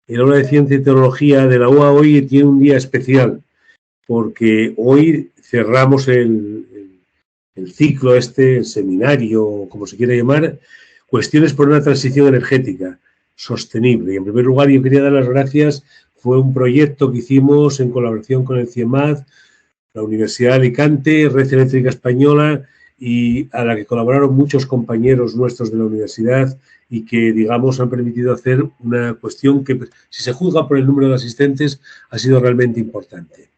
el aula de Ciencia y Tecnología de la UA hoy tiene un día especial, porque hoy cerramos el ciclo el seminario, como se quiera llamar, Cuestiones por una transición energética sostenible. Y en primer lugar, yo quería dar las gracias. Fue un proyecto que hicimos en colaboración con el CIEMAT, la Universidad de Alicante, Red Eléctrica Española, y a la que colaboraron muchos compañeros nuestros de la universidad y que, digamos, han permitido hacer una cuestión que, si se juzga por el número de asistentes, ha sido realmente importante.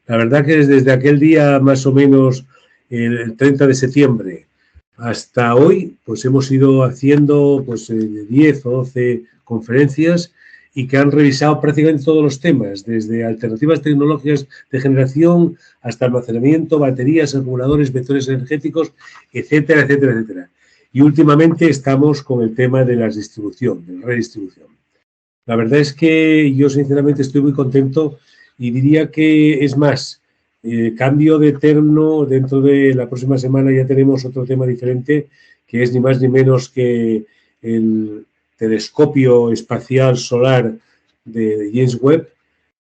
La verdad que desde aquel día, más o menos el 30 de septiembre, hasta hoy, pues hemos ido haciendo 10 o 12 conferencias y que han revisado prácticamente todos los temas, desde alternativas tecnológicas de generación hasta almacenamiento, baterías, acumuladores, vectores energéticos, etcétera, etcétera, etcétera. Y últimamente estamos con el tema de la distribución, de la redistribución. La verdad es que yo sinceramente estoy muy contento y diría que es más, cambio de terno. Dentro de la próxima semana ya tenemos otro tema diferente, que es ni más ni menos que el telescopio espacial solar de James Webb.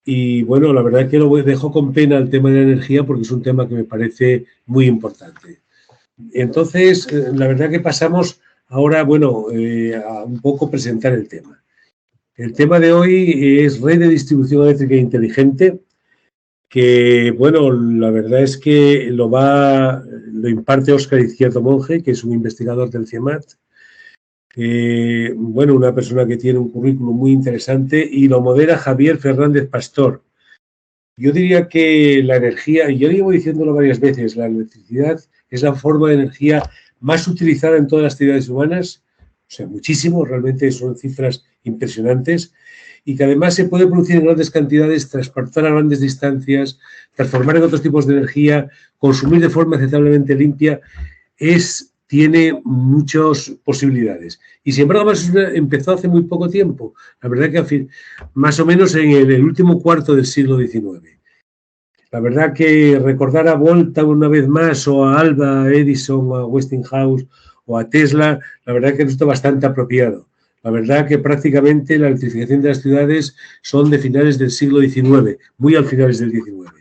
Y bueno, la verdad es que lo dejo con pena el tema de la energía porque es un tema que me parece muy importante. Entonces, la verdad que pasamos ahora, a un poco presentar el tema. El tema de hoy es red de distribución eléctrica inteligente, que, bueno, la verdad es que lo imparte Óscar Izquierdo Monge, que es un investigador del CIEMAT. Una persona que tiene un currículum muy interesante, y lo modera Javier Fernández Pastor. Yo diría que la energía, y yo llevo diciéndolo varias veces, la electricidad es la forma de energía más utilizada en todas las actividades humanas, o sea, muchísimo, realmente son cifras impresionantes, y que además se puede producir en grandes cantidades, transportar a grandes distancias, transformar en otros tipos de energía, consumir de forma aceptablemente limpia, tiene muchas posibilidades. Y sin embargo, empezó hace muy poco tiempo. La verdad que más o menos en el último cuarto del siglo XIX. La verdad que recordar a Volta una vez más, o a Alva, a Edison, a Westinghouse o a Tesla, la verdad que resulta bastante apropiado. La verdad que prácticamente la electrificación de las ciudades son de finales del siglo XIX, muy al finales del XIX.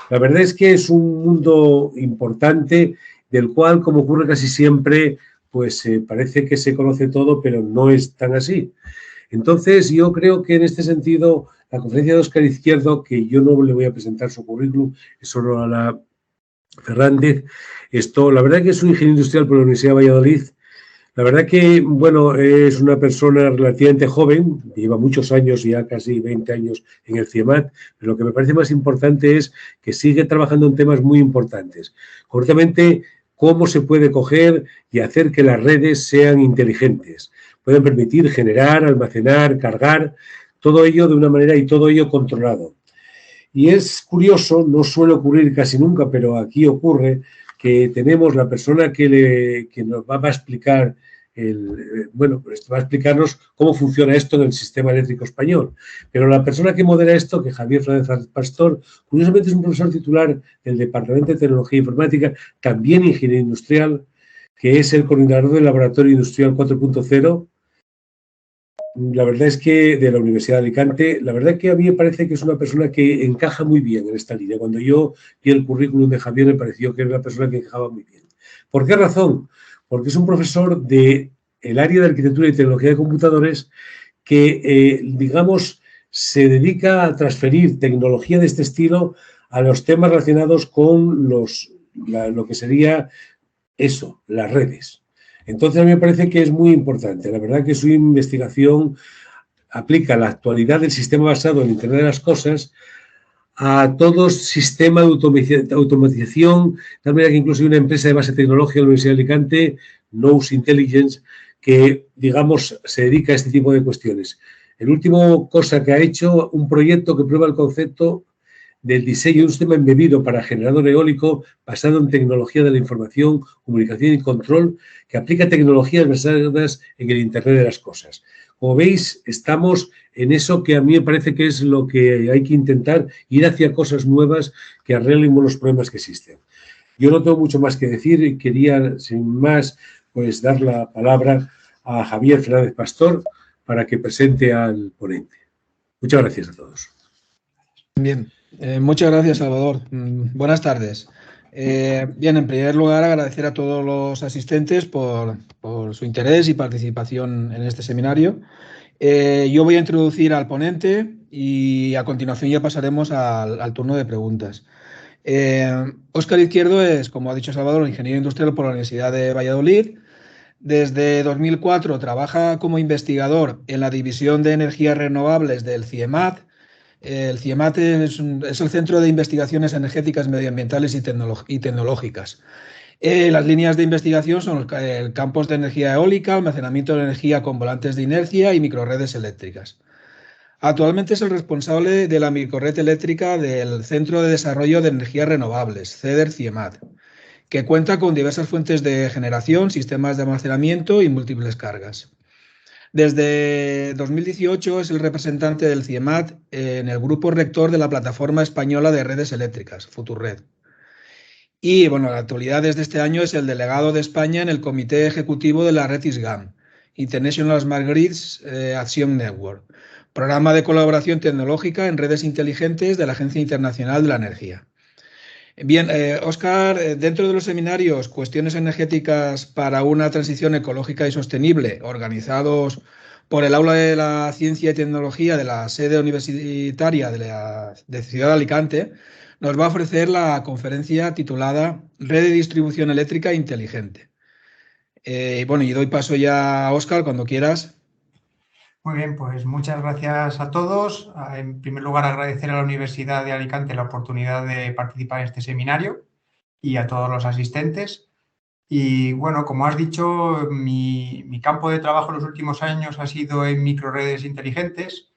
La verdad es que es un mundo importante del cual, como ocurre casi siempre, pues parece que se conoce todo, pero no es tan así. Entonces, yo creo que en este sentido, la conferencia de Óscar Izquierdo, que yo no le voy a presentar su currículum, es solo a la Fernández, la verdad que es un ingeniero industrial por la Universidad de Valladolid. La verdad que, es una persona relativamente joven, lleva muchos años, ya casi 20 años en el CIEMAT, pero lo que me parece más importante es que sigue trabajando en temas muy importantes. Concretamente, cómo se puede coger y hacer que las redes sean inteligentes. Pueden permitir generar, almacenar, cargar, todo ello de una manera y todo ello controlado. Y es curioso, no suele ocurrir casi nunca, pero aquí ocurre, que tenemos la persona que nos va a explicar va a explicarnos cómo funciona esto en el sistema eléctrico español. Pero la persona que modera esto, que Javier Fernández Pastor, curiosamente es un profesor titular del Departamento de Tecnología e Informática, también ingeniero industrial, que es el coordinador del Laboratorio Industrial 4.0. La verdad es que de la Universidad de Alicante, la verdad que a mí me parece que es una persona que encaja muy bien en esta línea. Cuando yo vi el currículum de Javier, me pareció que era una persona que encajaba muy bien. ¿Por qué razón? Porque es un profesor del área de arquitectura y tecnología de computadores que, se dedica a transferir tecnología de este estilo a los temas relacionados con lo que sería eso, las redes. Entonces, a mí me parece que es muy importante. La verdad que su investigación aplica la actualidad del sistema basado en Internet de las Cosas a todo sistema de automatización, de tal manera que incluso hay una empresa de base tecnológica de la Universidad de Alicante, Nose Intelligence, que, se dedica a este tipo de cuestiones. El último cosa que ha hecho, un proyecto que prueba el concepto del diseño de un sistema embebido para generador eólico basado en tecnología de la información, comunicación y control, que aplica tecnologías basadas en el Internet de las Cosas. Como veis, estamos en eso que a mí me parece que es lo que hay que intentar, ir hacia cosas nuevas que arreglen los problemas que existen. Yo no tengo mucho más que decir y quería, sin más, dar la palabra a Javier Fernández Pastor para que presente al ponente. Muchas gracias a todos. Bien, muchas gracias, Salvador. Buenas tardes. Bien, en primer lugar, agradecer a todos los asistentes por su interés y participación en este seminario. Yo voy a introducir al ponente y a continuación ya pasaremos al turno de preguntas. Óscar Izquierdo es, como ha dicho Salvador, ingeniero industrial por la Universidad de Valladolid. Desde 2004 trabaja como investigador en la División de Energías Renovables del CIEMAT. El CIEMAT es el Centro de Investigaciones Energéticas, Medioambientales y Tecnológicas. Las líneas de investigación son los campos de energía eólica, almacenamiento de energía con volantes de inercia y microredes eléctricas. Actualmente es el responsable de la microred eléctrica del Centro de Desarrollo de Energías Renovables, CEDER-CIEMAT, que cuenta con diversas fuentes de generación, sistemas de almacenamiento y múltiples cargas. Desde 2018 es el representante del CIEMAT en el grupo rector de la Plataforma Española de Redes Eléctricas, Futurred. Y bueno, la actualidad desde este año es el delegado de España en el Comité Ejecutivo de la Red ISGAM, International Smart Grids Action Network, programa de colaboración tecnológica en redes inteligentes de la Agencia Internacional de la Energía. Bien, Óscar, dentro de los seminarios Cuestiones energéticas para una transición ecológica y sostenible, organizados por el Aula de la Ciencia y Tecnología de la sede universitaria de Ciudad de Alicante, nos va a ofrecer la conferencia titulada Red de Distribución Eléctrica Inteligente. Bueno, y doy paso ya a Óscar cuando quieras. Muy bien, pues muchas gracias a todos. En primer lugar, agradecer a la Universidad de Alicante la oportunidad de participar en este seminario y a todos los asistentes. Y bueno, como has dicho, mi campo de trabajo en los últimos años ha sido en microredes inteligentes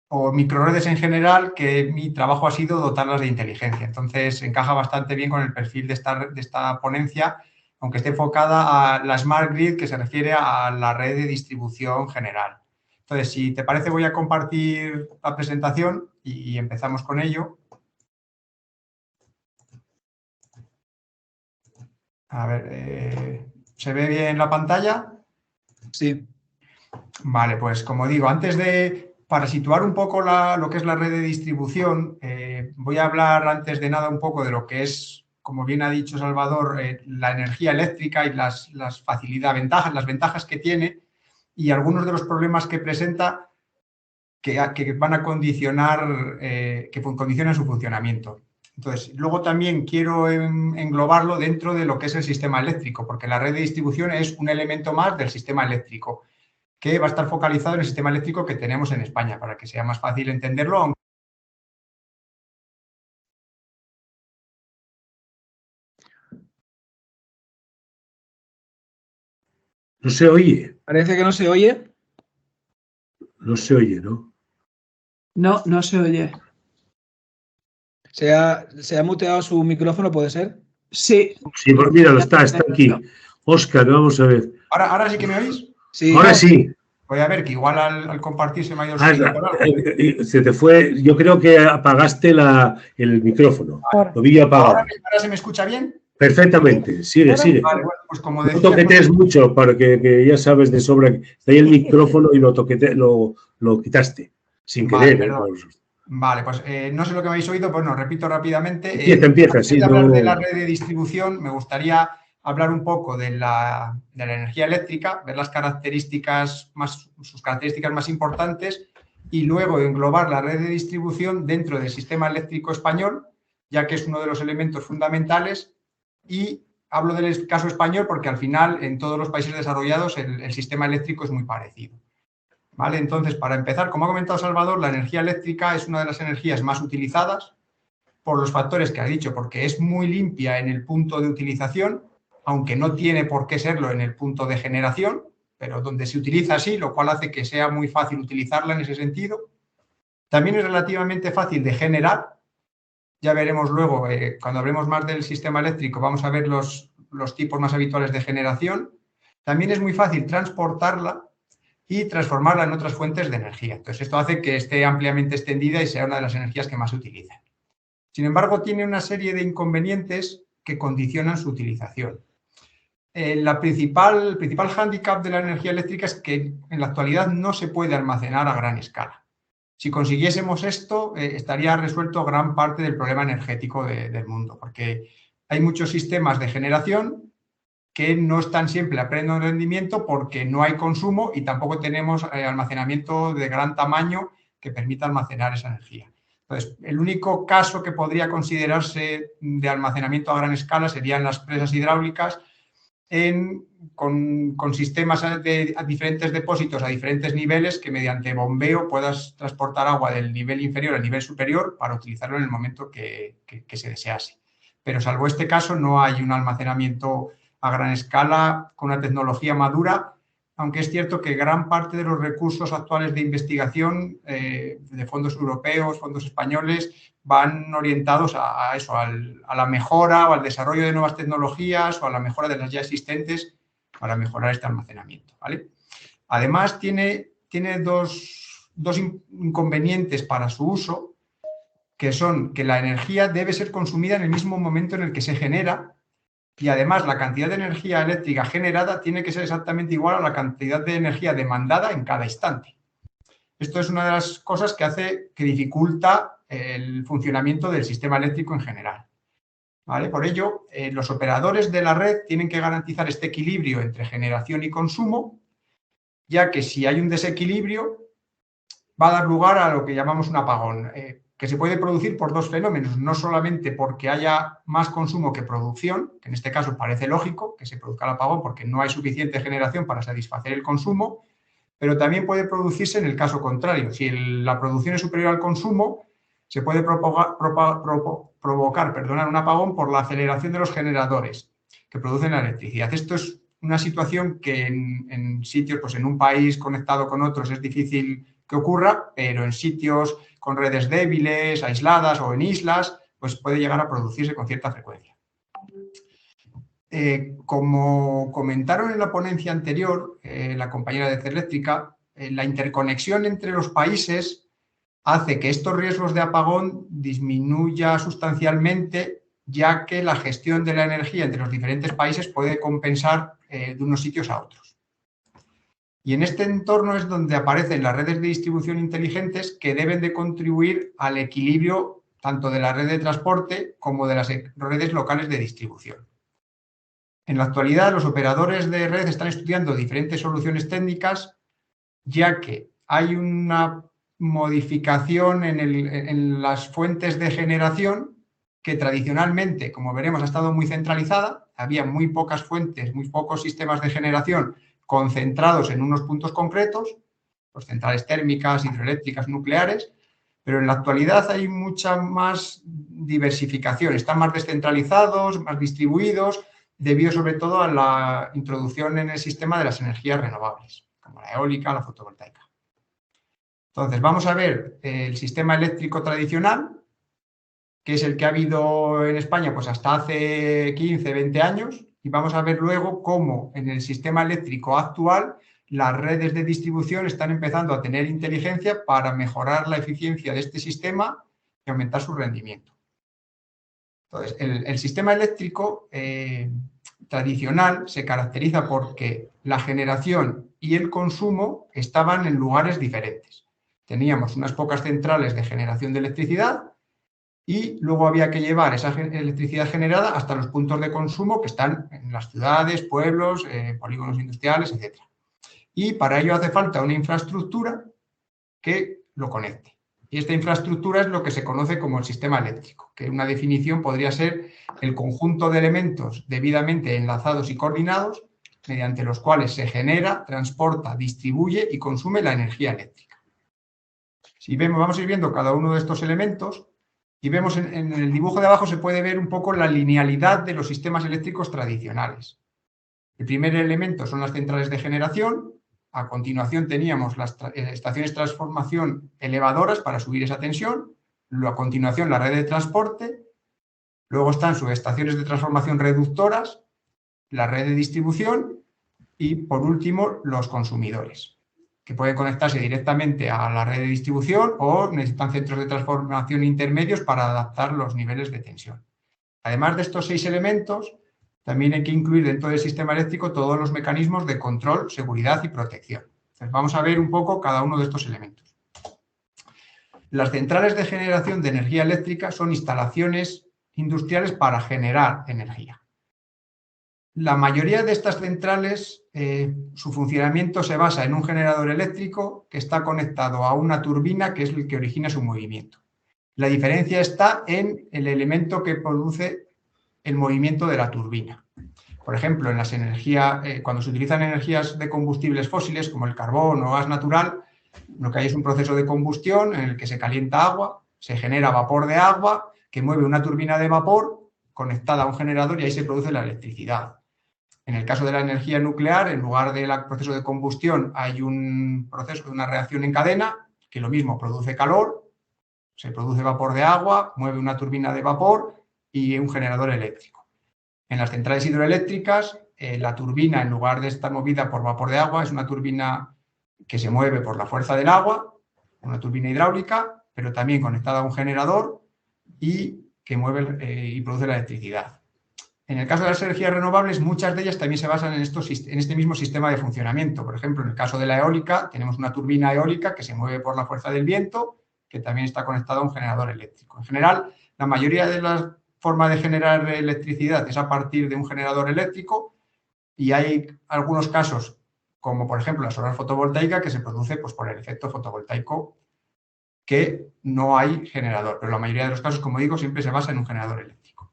o microredes en general, que mi trabajo ha sido dotarlas de inteligencia. Entonces, encaja bastante bien con el perfil de esta ponencia, aunque esté enfocada a la Smart Grid, que se refiere a la red de distribución general. Entonces, si te parece, voy a compartir la presentación y empezamos con ello. A ver, ¿se ve bien la pantalla? Sí. Vale, pues como digo, para situar un poco lo que es la red de distribución, voy a hablar antes de nada un poco de lo que es, como bien ha dicho Salvador, la energía eléctrica y las ventajas que tiene y algunos de los problemas que presenta que van a condicionar, que condicionan su funcionamiento. Entonces, luego también quiero englobarlo dentro de lo que es el sistema eléctrico, porque la red de distribución es un elemento más del sistema eléctrico, que va a estar focalizado en el sistema eléctrico que tenemos en España, para que sea más fácil entenderlo. No se oye. Parece que no se oye. No se oye, ¿no? No, no se oye. ¿Se ha muteado su micrófono, puede ser? Sí. Sí, pues míralo, está aquí. Óscar, vamos a ver. ¿Ahora sí que me oís? Sí. Ahora sí. Voy a ver, que igual al compartir se me ha ido el sonido. Se te fue, yo creo que apagaste el micrófono. Lo vi apagado. ¿Ahora se me escucha bien? Perfectamente, sigue. Vale, bueno, pues como decía, No toquetees mucho, para que ya sabes de sobra que está ahí el micrófono y lo quitaste, sin querer. Vale, pues no sé lo que me habéis oído, pues no, repito rápidamente. Empieza, antes de hablar de la red de distribución, me gustaría hablar un poco de la energía eléctrica, ver sus características más importantes y luego englobar la red de distribución dentro del sistema eléctrico español, ya que es uno de los elementos fundamentales. Y hablo del caso español porque al final en todos los países desarrollados el sistema eléctrico es muy parecido. ¿Vale? Entonces, para empezar, como ha comentado Salvador, la energía eléctrica es una de las energías más utilizadas por los factores que ha dicho, porque es muy limpia en el punto de utilización, aunque no tiene por qué serlo en el punto de generación, pero donde se utiliza así, lo cual hace que sea muy fácil utilizarla en ese sentido. También es relativamente fácil de generar. Ya veremos luego, cuando hablemos más del sistema eléctrico, vamos a ver los tipos más habituales de generación. También es muy fácil transportarla y transformarla en otras fuentes de energía. Entonces, esto hace que esté ampliamente extendida y sea una de las energías que más se utilizan. Sin embargo, tiene una serie de inconvenientes que condicionan su utilización. El principal hándicap de la energía eléctrica es que en la actualidad no se puede almacenar a gran escala. Si consiguiésemos esto, estaría resuelto gran parte del problema energético del mundo, porque hay muchos sistemas de generación que no están siempre a pleno rendimiento porque no hay consumo y tampoco tenemos almacenamiento de gran tamaño que permita almacenar esa energía. Entonces, el único caso que podría considerarse de almacenamiento a gran escala serían las presas hidráulicas con sistemas de diferentes depósitos a diferentes niveles que mediante bombeo puedas transportar agua del nivel inferior al nivel superior para utilizarlo en el momento que se desease. Pero salvo este caso no hay un almacenamiento a gran escala con una tecnología madura, aunque es cierto que gran parte de los recursos actuales de investigación de fondos europeos, fondos españoles, van orientados a eso, a la mejora o al desarrollo de nuevas tecnologías o a la mejora de las ya existentes para mejorar este almacenamiento, ¿vale? Además, tiene dos inconvenientes para su uso, que son que la energía debe ser consumida en el mismo momento en el que se genera y además la cantidad de energía eléctrica generada tiene que ser exactamente igual a la cantidad de energía demandada en cada instante. Esto es una de las cosas que dificulta el funcionamiento del sistema eléctrico en general, ¿vale? Por ello, los operadores de la red tienen que garantizar este equilibrio entre generación y consumo, ya que si hay un desequilibrio va a dar lugar a lo que llamamos un apagón, que se puede producir por dos fenómenos, no solamente porque haya más consumo que producción, que en este caso parece lógico que se produzca el apagón porque no hay suficiente generación para satisfacer el consumo, pero también puede producirse en el caso contrario. Si la producción es superior al consumo, se puede provocar un apagón por la aceleración de los generadores que producen la electricidad. Esto es una situación que en sitios, pues en un país conectado con otros es difícil que ocurra, pero en sitios con redes débiles, aisladas o en islas, pues puede llegar a producirse con cierta frecuencia. Como comentaron en la ponencia anterior, la compañera de Celéctrica, la interconexión entre los países hace que estos riesgos de apagón disminuya sustancialmente, ya que la gestión de la energía entre los diferentes países puede compensar de unos sitios a otros. Y en este entorno es donde aparecen las redes de distribución inteligentes que deben de contribuir al equilibrio tanto de la red de transporte como de las redes locales de distribución. En la actualidad, los operadores de red están estudiando diferentes soluciones técnicas, ya que hay una modificación en las fuentes de generación que tradicionalmente, como veremos, ha estado muy centralizada. Había muy pocas fuentes, muy pocos sistemas de generación concentrados en unos puntos concretos, pues centrales térmicas, hidroeléctricas, nucleares, pero en la actualidad hay mucha más diversificación, están más descentralizados, más distribuidos, debido sobre todo a la introducción en el sistema de las energías renovables, como la eólica, la fotovoltaica. Entonces, vamos a ver el sistema eléctrico tradicional, que es el que ha habido en España pues hasta hace 15, 20 años, y vamos a ver luego cómo en el sistema eléctrico actual las redes de distribución están empezando a tener inteligencia para mejorar la eficiencia de este sistema y aumentar su rendimiento. Entonces, el sistema eléctrico tradicional se caracteriza porque la generación y el consumo estaban en lugares diferentes. Teníamos unas pocas centrales de generación de electricidad y luego había que llevar esa electricidad generada hasta los puntos de consumo que están en las ciudades, pueblos, polígonos industriales, etc. Y para ello hace falta una infraestructura que lo conecte. Y esta infraestructura es lo que se conoce como el sistema eléctrico, que una definición podría ser el conjunto de elementos debidamente enlazados y coordinados mediante los cuales se genera, transporta, distribuye y consume la energía eléctrica. Si vemos, vamos a ir viendo cada uno de estos elementos. Y vemos en el dibujo de abajo se puede ver un poco la linealidad de los sistemas eléctricos tradicionales. El primer elemento son las centrales de generación. A continuación teníamos las estaciones de transformación elevadoras para subir esa tensión. A continuación la red de transporte. Luego están subestaciones de transformación reductoras, la red de distribución y por último los consumidores, que pueden conectarse directamente a la red de distribución o necesitan centros de transformación intermedios para adaptar los niveles de tensión. Además de estos 6 elementos, también hay que incluir dentro del sistema eléctrico todos los mecanismos de control, seguridad y protección. Entonces, vamos a ver un poco cada uno de estos elementos. Las centrales de generación de energía eléctrica son instalaciones industriales para generar energía. La mayoría de estas centrales, su funcionamiento se basa en un generador eléctrico que está conectado a una turbina que es el que origina su movimiento. La diferencia está en el elemento que produce el movimiento de la turbina. Por ejemplo, en las energías, cuando se utilizan energías de combustibles fósiles como el carbón o gas natural, lo que hay es un proceso de combustión en el que se calienta agua, se genera vapor de agua que mueve una turbina de vapor conectada a un generador y ahí se produce la electricidad. En el caso de la energía nuclear, en lugar del proceso de combustión, hay un proceso de una reacción en cadena que lo mismo produce calor, se produce vapor de agua, mueve una turbina de vapor y un generador eléctrico. En las centrales hidroeléctricas, la turbina, en lugar de estar movida por vapor de agua, es una turbina que se mueve por la fuerza del agua, una turbina hidráulica, pero también conectada a un generador y que mueve y produce la electricidad. En el caso de las energías renovables, muchas de ellas también se basan en este mismo sistema de funcionamiento. Por ejemplo, en el caso de la eólica, tenemos una turbina eólica que se mueve por la fuerza del viento, que también está conectada a un generador eléctrico. En general, la mayoría de las formas de generar electricidad es a partir de un generador eléctrico y hay algunos casos, como por ejemplo la solar fotovoltaica, que se produce pues, por el efecto fotovoltaico, que no hay generador, pero la mayoría de los casos, como digo, siempre se basa en un generador eléctrico.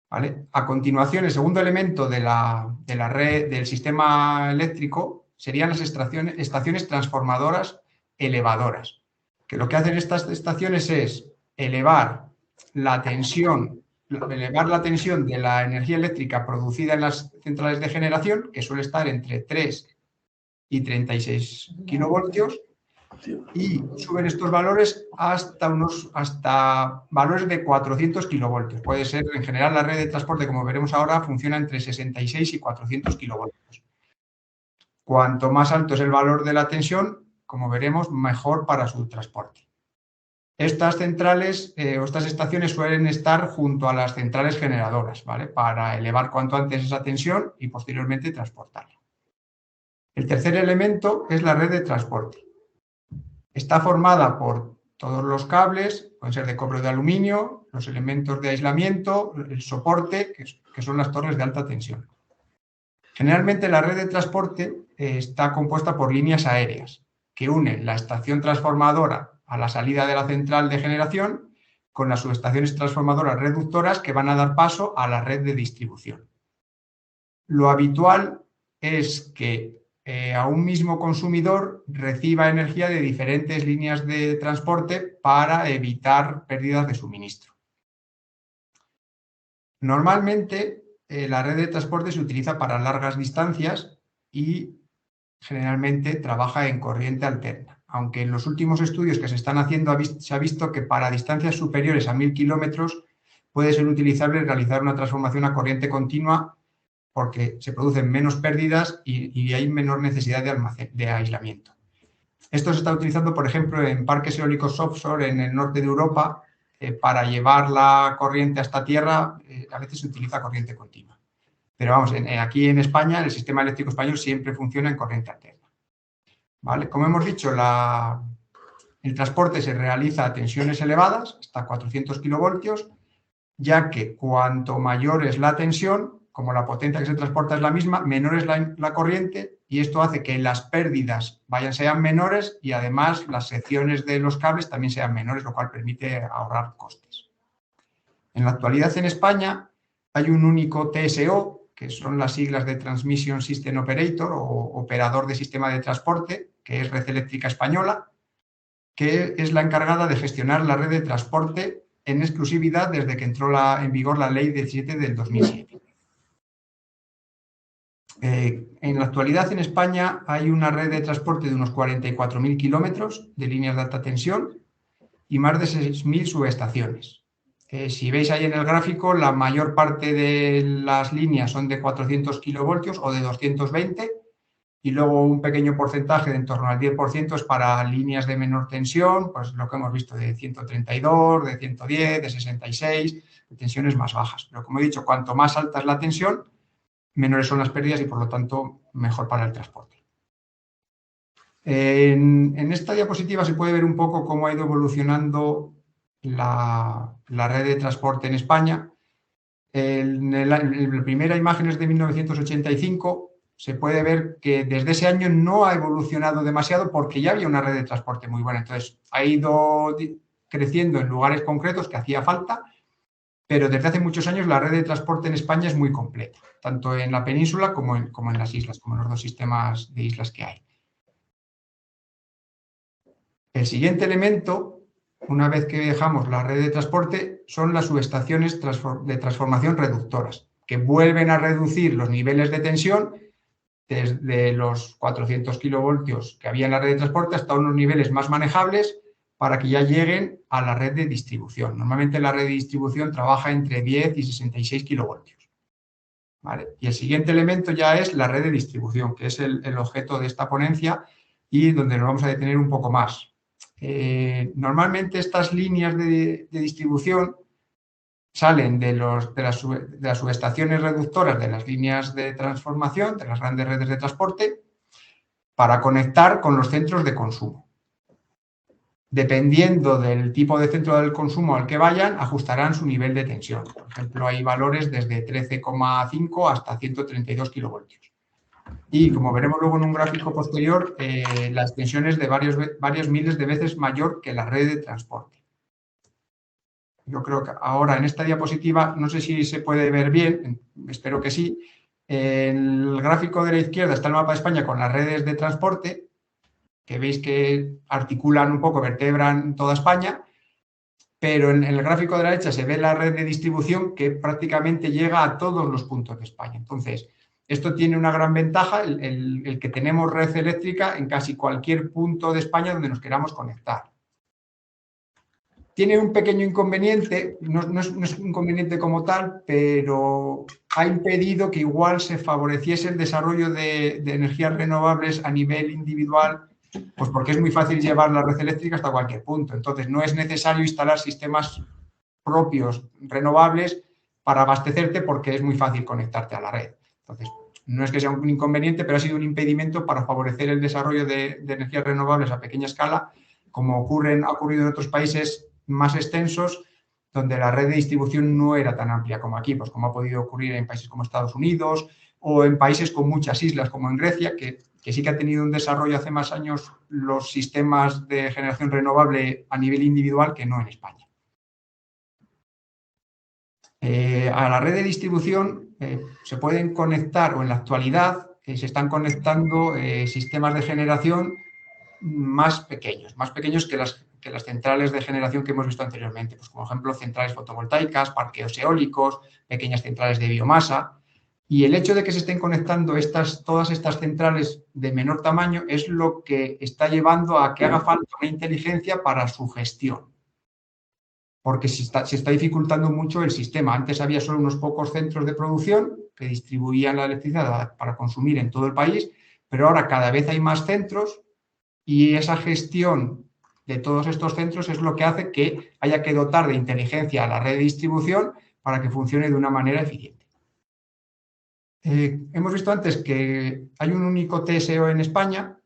¿Vale? A continuación, el segundo elemento de la red del sistema eléctrico serían las estaciones transformadoras elevadoras, que lo que hacen estas estaciones es elevar la tensión de la energía eléctrica producida en las centrales de generación, que suele estar entre 3 y 36 kilovoltios, y suben estos valores hasta valores de 400 kilovoltios. Puede ser, en general, la red de transporte, como veremos ahora, funciona entre 66 y 400 kilovoltios. Cuanto más alto es el valor de la tensión, como veremos, mejor para su transporte. Estas centrales o estas estaciones suelen estar junto a las centrales generadoras, ¿vale? Para elevar cuanto antes esa tensión y posteriormente transportarla. El tercer elemento es la red de transporte. Está formada por todos los cables, pueden ser de cobre o de aluminio, los elementos de aislamiento, el soporte, que son las torres de alta tensión. Generalmente la red de transporte está compuesta por líneas aéreas que unen la estación transformadora a la salida de la central de generación con las subestaciones transformadoras reductoras que van a dar paso a la red de distribución. Lo habitual es que a un mismo consumidor reciba energía de diferentes líneas de transporte para evitar pérdidas de suministro. Normalmente, la red de transporte se utiliza para largas distancias y generalmente trabaja en corriente alterna, aunque en los últimos estudios que se están haciendo se ha visto que para distancias superiores a 1000 kilómetros puede ser utilizable realizar una transformación a corriente continua porque se producen menos pérdidas y hay menor necesidad de aislamiento. Esto se está utilizando, por ejemplo, en parques eólicos offshore en el norte de Europa. Para llevar la corriente hasta tierra, a veces se utiliza corriente continua. Pero vamos, aquí en España, el sistema eléctrico español siempre funciona en corriente alterna. ¿Vale? Como hemos dicho, el transporte se realiza a tensiones elevadas, hasta 400 kilovoltios, ya que cuanto mayor es la tensión, como la potencia que se transporta es la misma, menor es la corriente y esto hace que las pérdidas sean menores y además las secciones de los cables también sean menores, lo cual permite ahorrar costes. En la actualidad en España hay un único TSO, que son las siglas de Transmission System Operator o operador de sistema de transporte, que es Red Eléctrica Española, que es la encargada de gestionar la red de transporte en exclusividad desde que entró en vigor la Ley 17 del 2007. En la actualidad en España hay una red de transporte de unos 44.000 kilómetros de líneas de alta tensión y más de 6.000 subestaciones. Si veis ahí en el gráfico, la mayor parte de las líneas son de 400 kilovoltios o de 220 y luego un pequeño porcentaje de en torno al 10% es para líneas de menor tensión, pues lo que hemos visto de 132, de 110, de 66, de tensiones más bajas. Pero como he dicho, cuanto más alta es la tensión, menores son las pérdidas y, por lo tanto, mejor para el transporte. En esta diapositiva se puede ver un poco cómo ha ido evolucionando la red de transporte en España. La primera imagen es de 1985. Se puede ver que desde ese año no ha evolucionado demasiado porque ya había una red de transporte muy buena. Entonces, ha ido creciendo en lugares concretos que hacía falta, pero desde hace muchos años la red de transporte en España es muy completa, tanto en la península como en las islas, como en los dos sistemas de islas que hay. El siguiente elemento, una vez que dejamos la red de transporte, son las subestaciones de transformación reductoras, que vuelven a reducir los niveles de tensión desde los 400 kilovoltios que había en la red de transporte hasta unos niveles más manejables para que ya lleguen a la red de distribución. Normalmente la red de distribución trabaja entre 10 y 66 kilovoltios. ¿Vale? Y el siguiente elemento ya es la red de distribución, que es el objeto de esta ponencia y donde nos vamos a detener un poco más. Normalmente estas líneas de distribución salen de las subestaciones reductoras de las líneas de transformación, de las grandes redes de transporte, para conectar con los centros de consumo. Dependiendo del tipo de centro del consumo al que vayan, ajustarán su nivel de tensión. Por ejemplo, hay valores desde 13,5 hasta 132 kilovoltios. Y como veremos luego en un gráfico posterior, la extensión es de varios miles de veces mayor que la red de transporte. Yo creo que ahora en esta diapositiva, no sé si se puede ver bien, espero que sí. En el gráfico de la izquierda está el mapa de España con las redes de transporte, que veis que articulan un poco, vertebran toda España, pero en el gráfico de la derecha se ve la red de distribución que prácticamente llega a todos los puntos de España. Entonces, esto tiene una gran ventaja, el que tenemos red eléctrica en casi cualquier punto de España donde nos queramos conectar. Tiene un pequeño inconveniente, no es un inconveniente como tal, pero ha impedido que igual se favoreciese el desarrollo de energías renovables a nivel individual, pues porque es muy fácil llevar la red eléctrica hasta cualquier punto. Entonces, no es necesario instalar sistemas propios renovables para abastecerte porque es muy fácil conectarte a la red. Entonces, no es que sea un inconveniente, pero ha sido un impedimento para favorecer el desarrollo de energías renovables a pequeña escala, como ha ocurrido en otros países más extensos, donde la red de distribución no era tan amplia como aquí, pues como ha podido ocurrir en países como Estados Unidos o en países con muchas islas, como en Grecia, que sí que ha tenido un desarrollo hace más años los sistemas de generación renovable a nivel individual que no en España. A la red de distribución se pueden conectar, o en la actualidad se están conectando sistemas de generación más pequeños que las centrales de generación que hemos visto anteriormente, pues como ejemplo centrales fotovoltaicas, parqueos eólicos, pequeñas centrales de biomasa. Y el hecho de que se estén conectando todas estas centrales de menor tamaño es lo que está llevando a que haga falta una inteligencia para su gestión, porque se está dificultando mucho el sistema. Antes había solo unos pocos centros de producción que distribuían la electricidad para consumir en todo el país, pero ahora cada vez hay más centros y esa gestión de todos estos centros es lo que hace que haya que dotar de inteligencia a la red de distribución para que funcione de una manera eficiente. Hemos visto antes que hay un único TSO en España.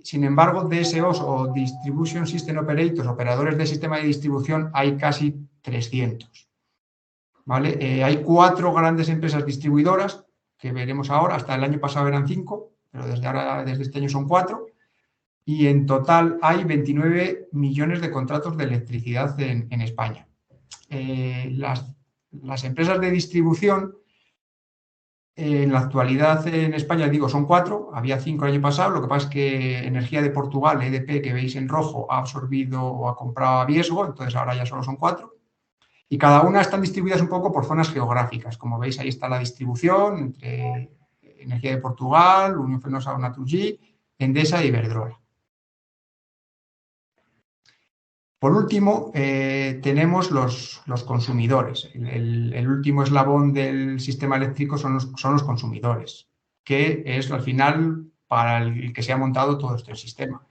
Sin embargo, DSOs o Distribution System Operators, operadores de sistema de distribución, hay casi 300. ¿Vale? Hay 4 grandes empresas distribuidoras que veremos ahora. Hasta el año pasado eran 5, pero desde este año son 4. Y en total hay 29 millones de contratos de electricidad en España. Las empresas de distribución, en la actualidad en España, son 4, había 5 el año pasado. Lo que pasa es que Energía de Portugal, EDP, que veis en rojo, ha absorbido o ha comprado a Viesgo, entonces ahora ya solo son 4. Y cada una están distribuidas un poco por zonas geográficas. Como veis, ahí está la distribución entre Energía de Portugal, Unión Fenosa o Naturgy, Endesa y Iberdrola. Por último, tenemos los consumidores. El último eslabón del sistema eléctrico son los consumidores, que es al final para el que se ha montado todo este sistema.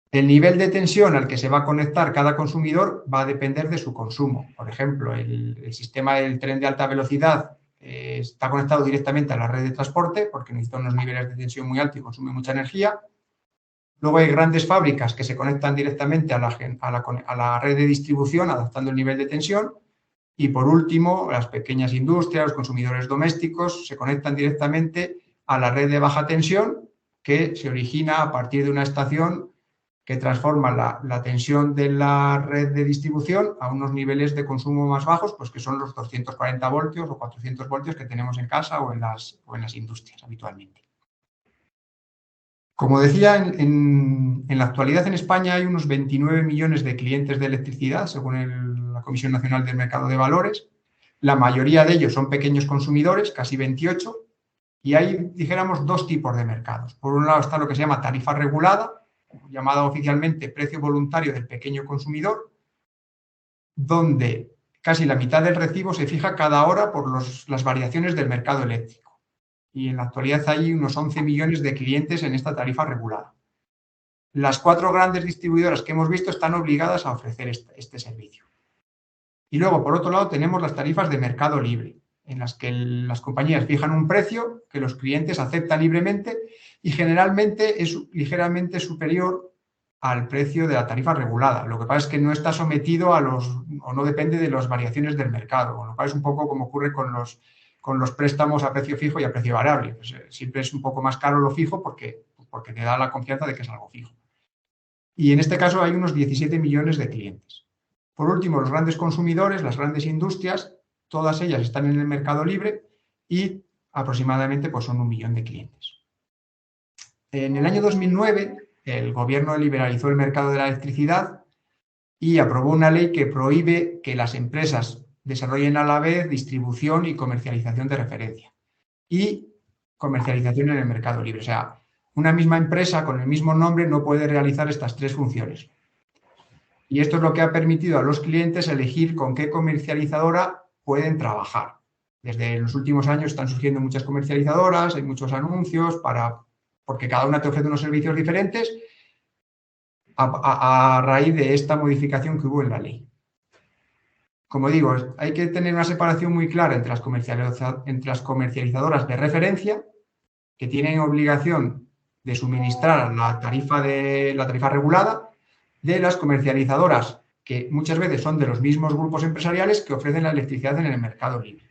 El nivel de tensión al que se va a conectar cada consumidor va a depender de su consumo. Por ejemplo, el sistema del tren de alta velocidad está conectado directamente a la red de transporte porque necesita unos niveles de tensión muy altos y consume mucha energía. Luego hay grandes fábricas que se conectan directamente a la red de distribución, adaptando el nivel de tensión. Y por último, las pequeñas industrias, los consumidores domésticos, se conectan directamente a la red de baja tensión, que se origina a partir de una estación que transforma la tensión de la red de distribución a unos niveles de consumo más bajos, pues que son los 240 voltios o 400 voltios que tenemos en casa o en las industrias habitualmente. Como decía, en la actualidad en España hay unos 29 millones de clientes de electricidad, según la Comisión Nacional del Mercado de Valores. La mayoría de ellos son pequeños consumidores, casi 28, y hay, dijéramos, dos tipos de mercados. Por un lado está lo que se llama tarifa regulada, llamada oficialmente precio voluntario del pequeño consumidor, donde casi la mitad del recibo se fija cada hora por las variaciones del mercado eléctrico. Y en la actualidad hay unos 11 millones de clientes en esta tarifa regulada. Las 4 grandes distribuidoras que hemos visto están obligadas a ofrecer este servicio. Y luego, por otro lado, tenemos las tarifas de mercado libre, en las que las compañías fijan un precio que los clientes aceptan libremente y generalmente es ligeramente superior al precio de la tarifa regulada. Lo que pasa es que no está sometido o no depende de las variaciones del mercado, con lo cual es un poco como ocurre con los préstamos a precio fijo y a precio variable. Pues, siempre es un poco más caro lo fijo porque te da la confianza de que es algo fijo. Y en este caso hay unos 17 millones de clientes. Por último, los grandes consumidores, las grandes industrias, todas ellas están en el mercado libre y aproximadamente pues, son 1 millón de clientes. En el año 2009, el gobierno liberalizó el mercado de la electricidad y aprobó una ley que prohíbe que las empresas desarrollen a la vez distribución y comercialización de referencia y comercialización en el mercado libre. O sea, una misma empresa con el mismo nombre no puede realizar estas 3 funciones. Y esto es lo que ha permitido a los clientes elegir con qué comercializadora pueden trabajar. Desde los últimos años están surgiendo muchas comercializadoras, hay muchos anuncios porque cada una te ofrece unos servicios diferentes a raíz de esta modificación que hubo en la ley. Como digo, hay que tener una separación muy clara entre las comercializadoras de referencia, que tienen obligación de suministrar la tarifa regulada, de las comercializadoras que muchas veces son de los mismos grupos empresariales que ofrecen la electricidad en el mercado libre.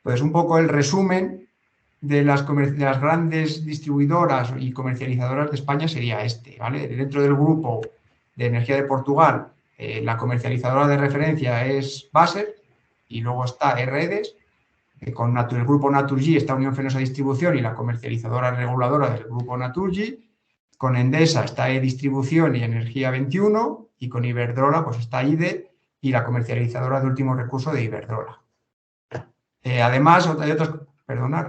Pues un poco el resumen de las grandes distribuidoras y comercializadoras de España sería este, ¿vale? Dentro del grupo de energía de Portugal, la comercializadora de referencia es Basser y luego está Redes, con el grupo Naturgy está Unión Fenosa Distribución y la comercializadora reguladora del grupo Naturgy. Con Endesa está E-Distribución y Energía 21 y con Iberdrola pues está IDE y la comercializadora de último recurso de Iberdrola. Además,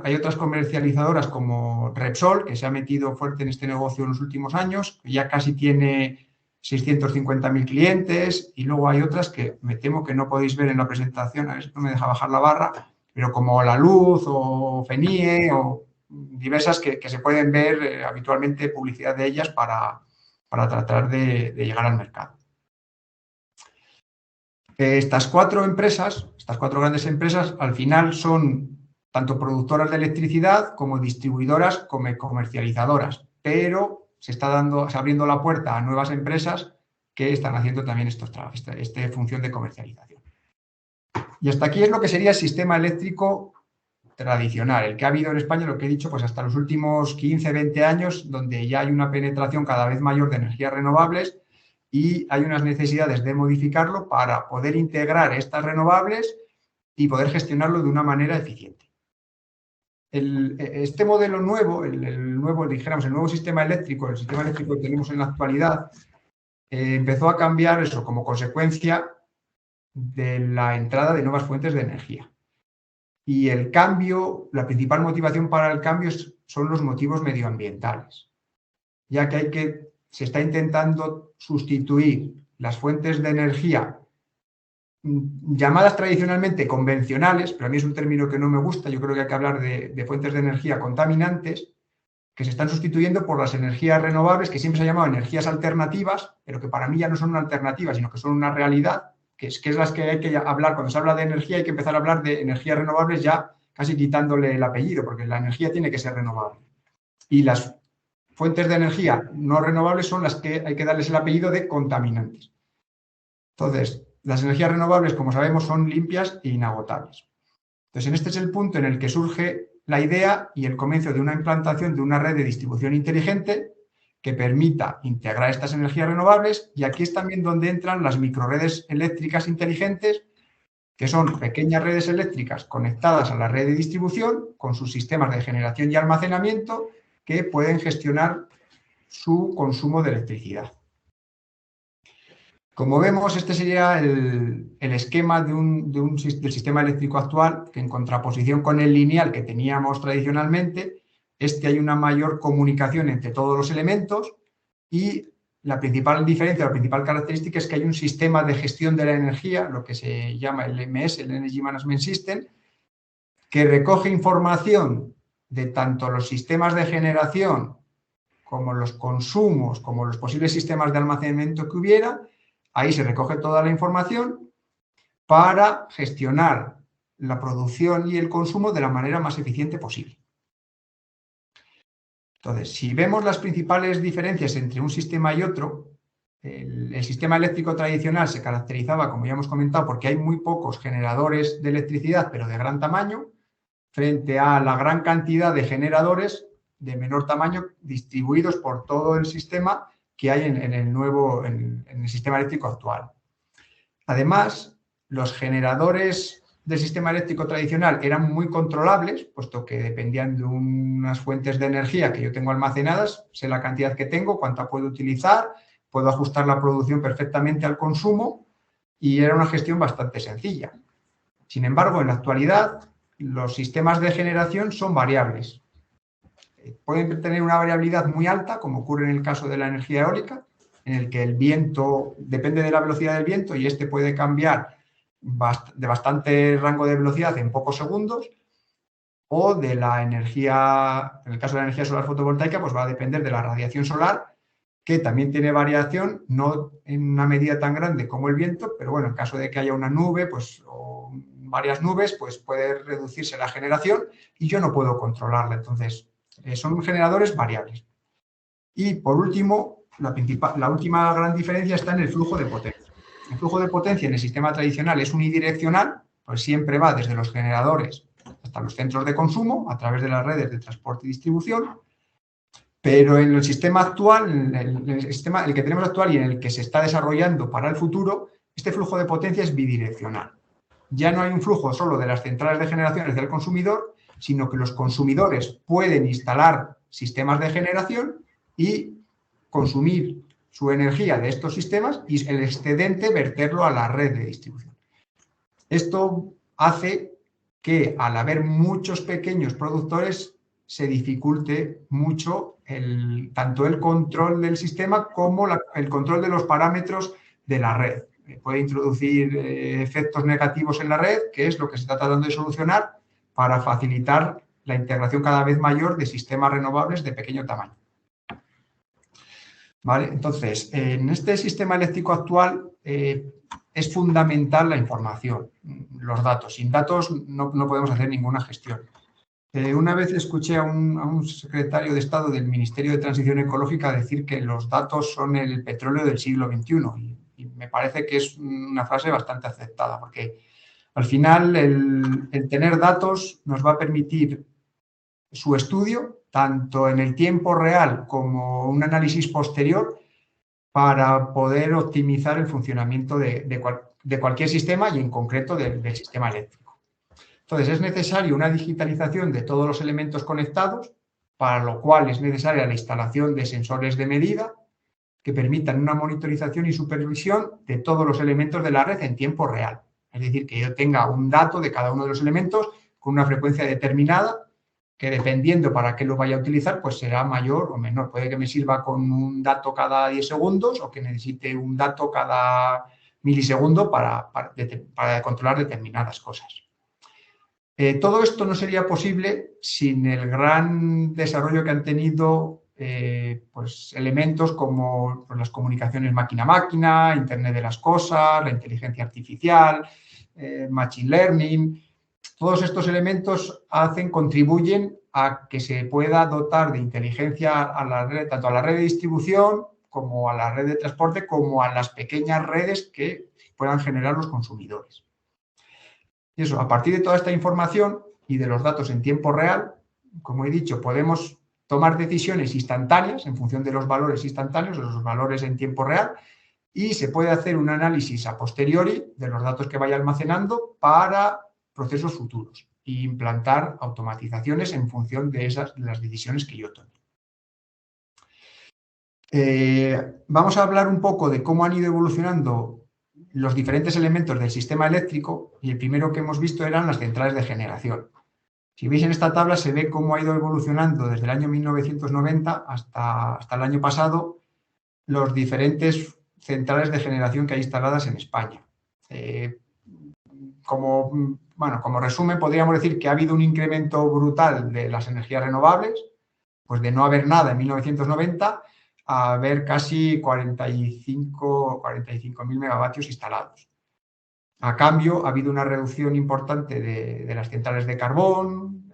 hay otras comercializadoras como Repsol, que se ha metido fuerte en este negocio en los últimos años, que ya casi tiene 650.000 clientes, y luego hay otras que me temo que no podéis ver en la presentación, a ver si no me deja bajar la barra, pero como La Luz o Fenie o diversas que se pueden ver habitualmente publicidad de ellas para tratar de llegar al mercado. Estas 4 grandes empresas, al final son tanto productoras de electricidad como distribuidoras como comercializadoras, pero se está abriendo la puerta a nuevas empresas que están haciendo también esta función de comercialización. Y hasta aquí es lo que sería el sistema eléctrico tradicional, el que ha habido en España, lo que he dicho, pues hasta los últimos 15, 20 años, donde ya hay una penetración cada vez mayor de energías renovables y hay unas necesidades de modificarlo para poder integrar estas renovables y poder gestionarlo de una manera eficiente. Este modelo nuevo, el nuevo sistema eléctrico, el sistema eléctrico que tenemos en la actualidad, empezó a cambiar eso como consecuencia de la entrada de nuevas fuentes de energía. Y el cambio, la principal motivación para el cambio son los motivos medioambientales, ya que se está intentando sustituir las fuentes de energía llamadas tradicionalmente convencionales, pero a mí es un término que no me gusta, yo creo que hay que hablar de fuentes de energía contaminantes, que se están sustituyendo por las energías renovables, que siempre se han llamado energías alternativas, pero que para mí ya no son una alternativa, sino que son una realidad, que es las que hay que hablar. Cuando se habla de energía hay que empezar a hablar de energías renovables ya casi quitándole el apellido, porque la energía tiene que ser renovable. Y las fuentes de energía no renovables son las que hay que darles el apellido de contaminantes. Entonces, las energías renovables, como sabemos, son limpias e inagotables. Entonces, este es el punto en el que surge la idea y el comienzo de una implantación de una red de distribución inteligente que permita integrar estas energías renovables, y aquí es también donde entran las microredes eléctricas inteligentes, que son pequeñas redes eléctricas conectadas a la red de distribución con sus sistemas de generación y almacenamiento que pueden gestionar su consumo de electricidad. Como vemos, este sería el esquema del sistema eléctrico actual, que en contraposición con el lineal que teníamos tradicionalmente, hay una mayor comunicación entre todos los elementos, y la principal diferencia, la principal característica es que hay un sistema de gestión de la energía, lo que se llama el EMS, el Energy Management System, que recoge información de tanto los sistemas de generación como los consumos, como los posibles sistemas de almacenamiento que hubiera. Ahí se recoge toda la información para gestionar la producción y el consumo de la manera más eficiente posible. Entonces, si vemos las principales diferencias entre un sistema y otro, el sistema eléctrico tradicional se caracterizaba, como ya hemos comentado, porque hay muy pocos generadores de electricidad, pero de gran tamaño, frente a la gran cantidad de generadores de menor tamaño distribuidos por todo el sistema que hay en el sistema eléctrico actual. Además, los generadores del sistema eléctrico tradicional eran muy controlables, puesto que dependían de unas fuentes de energía que yo tengo almacenadas, sé la cantidad que tengo, cuánta puedo utilizar, puedo ajustar la producción perfectamente al consumo, y era una gestión bastante sencilla. Sin embargo, en la actualidad, los sistemas de generación son variables. Pueden tener una variabilidad muy alta, como ocurre en el caso de la energía eólica, en el que el viento depende de la velocidad del viento y este puede cambiar de bastante rango de velocidad en pocos segundos, o de la energía, en el caso de la energía solar fotovoltaica, pues va a depender de la radiación solar, que también tiene variación, no en una medida tan grande como el viento, pero bueno, en caso de que haya una nube, pues, o varias nubes, pues puede reducirse la generación y yo no puedo controlarla. Entonces, son generadores variables. Y por último, la última gran diferencia está en el flujo de potencia. El flujo de potencia en el sistema tradicional es unidireccional, pues siempre va desde los generadores hasta los centros de consumo a través de las redes de transporte y distribución, pero en el sistema actual, el que tenemos actual y en el que se está desarrollando para el futuro, este flujo de potencia es bidireccional. Ya no hay un flujo solo de las centrales de generación hacia el consumidor, sino que los consumidores pueden instalar sistemas de generación y consumir su energía de estos sistemas y el excedente verterlo a la red de distribución. Esto hace que, al haber muchos pequeños productores, se dificulte mucho tanto el control del sistema como el control de los parámetros de la red. Puede introducir efectos negativos en la red, que es lo que se está tratando de solucionar para facilitar la integración cada vez mayor de sistemas renovables de pequeño tamaño. ¿Vale? Entonces, en este sistema eléctrico actual es fundamental la información, los datos. Sin datos no podemos hacer ninguna gestión. Una vez escuché a un secretario de Estado del Ministerio de Transición Ecológica decir que los datos son el petróleo del siglo XXI, y me parece que es una frase bastante aceptada, porque al final el tener datos nos va a permitir su estudio, tanto en el tiempo real como un análisis posterior, para poder optimizar el funcionamiento de cualquier sistema y en concreto del sistema eléctrico. Entonces, es necesario una digitalización de todos los elementos conectados, para lo cual es necesaria la instalación de sensores de medida que permitan una monitorización y supervisión de todos los elementos de la red en tiempo real. Es decir, que yo tenga un dato de cada uno de los elementos con una frecuencia determinada, que dependiendo para qué lo vaya a utilizar, pues será mayor o menor. Puede que me sirva con un dato cada 10 segundos o que necesite un dato cada milisegundo para controlar determinadas cosas. Todo esto no sería posible sin el gran desarrollo que han tenido pues elementos como las comunicaciones máquina-máquina, Internet de las cosas, la inteligencia artificial, Machine Learning. Todos estos elementos contribuyen a que se pueda dotar de inteligencia a la red, tanto a la red de distribución como a la red de transporte, como a las pequeñas redes que puedan generar los consumidores. Y eso, a partir de toda esta información y de los datos en tiempo real, como he dicho, podemos tomar decisiones instantáneas en función de los valores instantáneos, de los valores en tiempo real, y se puede hacer un análisis a posteriori de los datos que vaya almacenando para procesos futuros e implantar automatizaciones en función de las decisiones que yo tome. Vamos a hablar un poco de cómo han ido evolucionando los diferentes elementos del sistema eléctrico, y el primero que hemos visto eran las centrales de generación. Si veis en esta tabla se ve cómo ha ido evolucionando desde el año 1990 hasta el año pasado los diferentes centrales de generación que hay instaladas en España. Como resumen, podríamos decir que ha habido un incremento brutal de las energías renovables, pues de no haber nada en 1990 a haber casi 45.000 megavatios instalados. A cambio, ha habido una reducción importante de las centrales de carbón,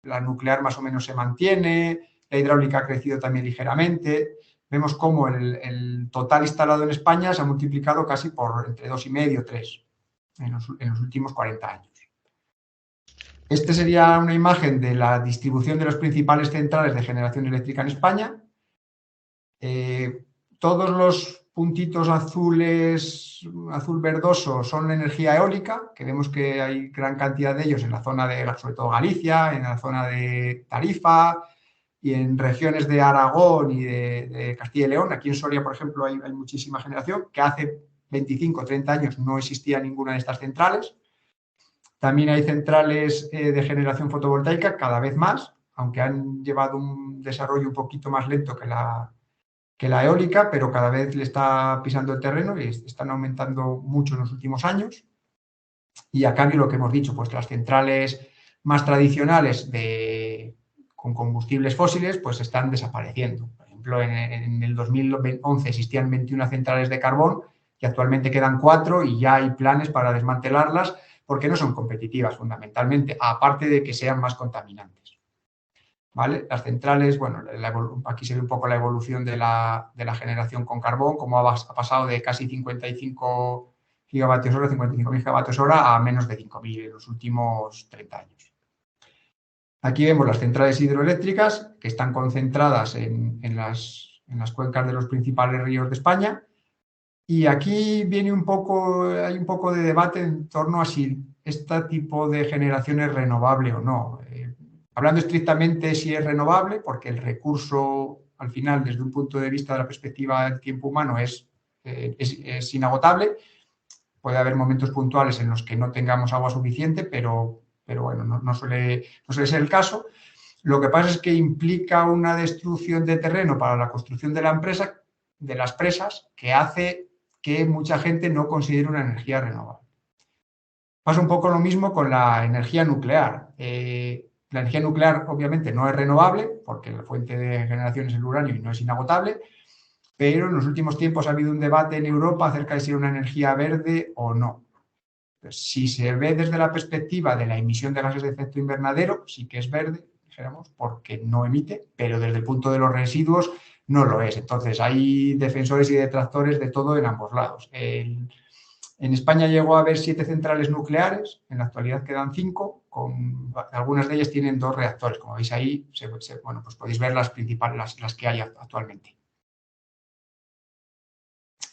la nuclear más o menos se mantiene, la hidráulica ha crecido también ligeramente. Vemos cómo el total instalado en España se ha multiplicado casi por entre 2,5 y 3 en los últimos 40 años. Esta sería una imagen de la distribución de las principales centrales de generación eléctrica en España. Todos los puntitos azules, azul verdoso, son energía eólica, que vemos que hay gran cantidad de ellos en la zona de, sobre todo Galicia, en la zona de Tarifa y en regiones de Aragón y de Castilla y León. Aquí en Soria, por ejemplo, hay muchísima generación, que hace 25 o 30 años no existía ninguna de estas centrales. También hay centrales de generación fotovoltaica, cada vez más, aunque han llevado un desarrollo un poquito más lento que la eólica, pero cada vez le está pisando el terreno y están aumentando mucho en los últimos años. Y a cambio, lo que hemos dicho, pues las centrales más tradicionales con combustibles fósiles pues están desapareciendo. Por ejemplo, en el 2011 existían 21 centrales de carbón y actualmente quedan 4 y ya hay planes para desmantelarlas porque no son competitivas fundamentalmente, aparte de que sean más contaminantes. ¿Vale? Las centrales, bueno, aquí se ve un poco la evolución de la generación con carbón, cómo ha pasado de casi 55 gigavatios hora, 55.000 gigavatios hora a menos de 5.000 en los últimos 30 años. Aquí vemos las centrales hidroeléctricas que están concentradas en las cuencas de los principales ríos de España, y aquí hay un poco de debate en torno a si este tipo de generación es renovable o no. Hablando estrictamente si es renovable, porque el recurso, al final, desde un punto de vista de la perspectiva del tiempo humano, es inagotable. Puede haber momentos puntuales en los que no tengamos agua suficiente, pero bueno, no suele ser el caso. Lo que pasa es que implica una destrucción de terreno para la construcción de las presas, que hace que mucha gente no considere una energía renovable. Pasa un poco lo mismo con la energía nuclear. La energía nuclear obviamente no es renovable porque la fuente de generación es el uranio y no es inagotable, pero en los últimos tiempos ha habido un debate en Europa acerca de si es una energía verde o no. Pues, si se ve desde la perspectiva de la emisión de gases de efecto invernadero, sí que es verde, dijéramos, porque no emite, pero desde el punto de los residuos no lo es. Entonces hay defensores y detractores de todo en ambos lados. En España llegó a haber 7 centrales nucleares, en la actualidad quedan 5, algunas de ellas tienen 2 reactores. Como veis ahí, pues podéis ver las principales, las que hay actualmente.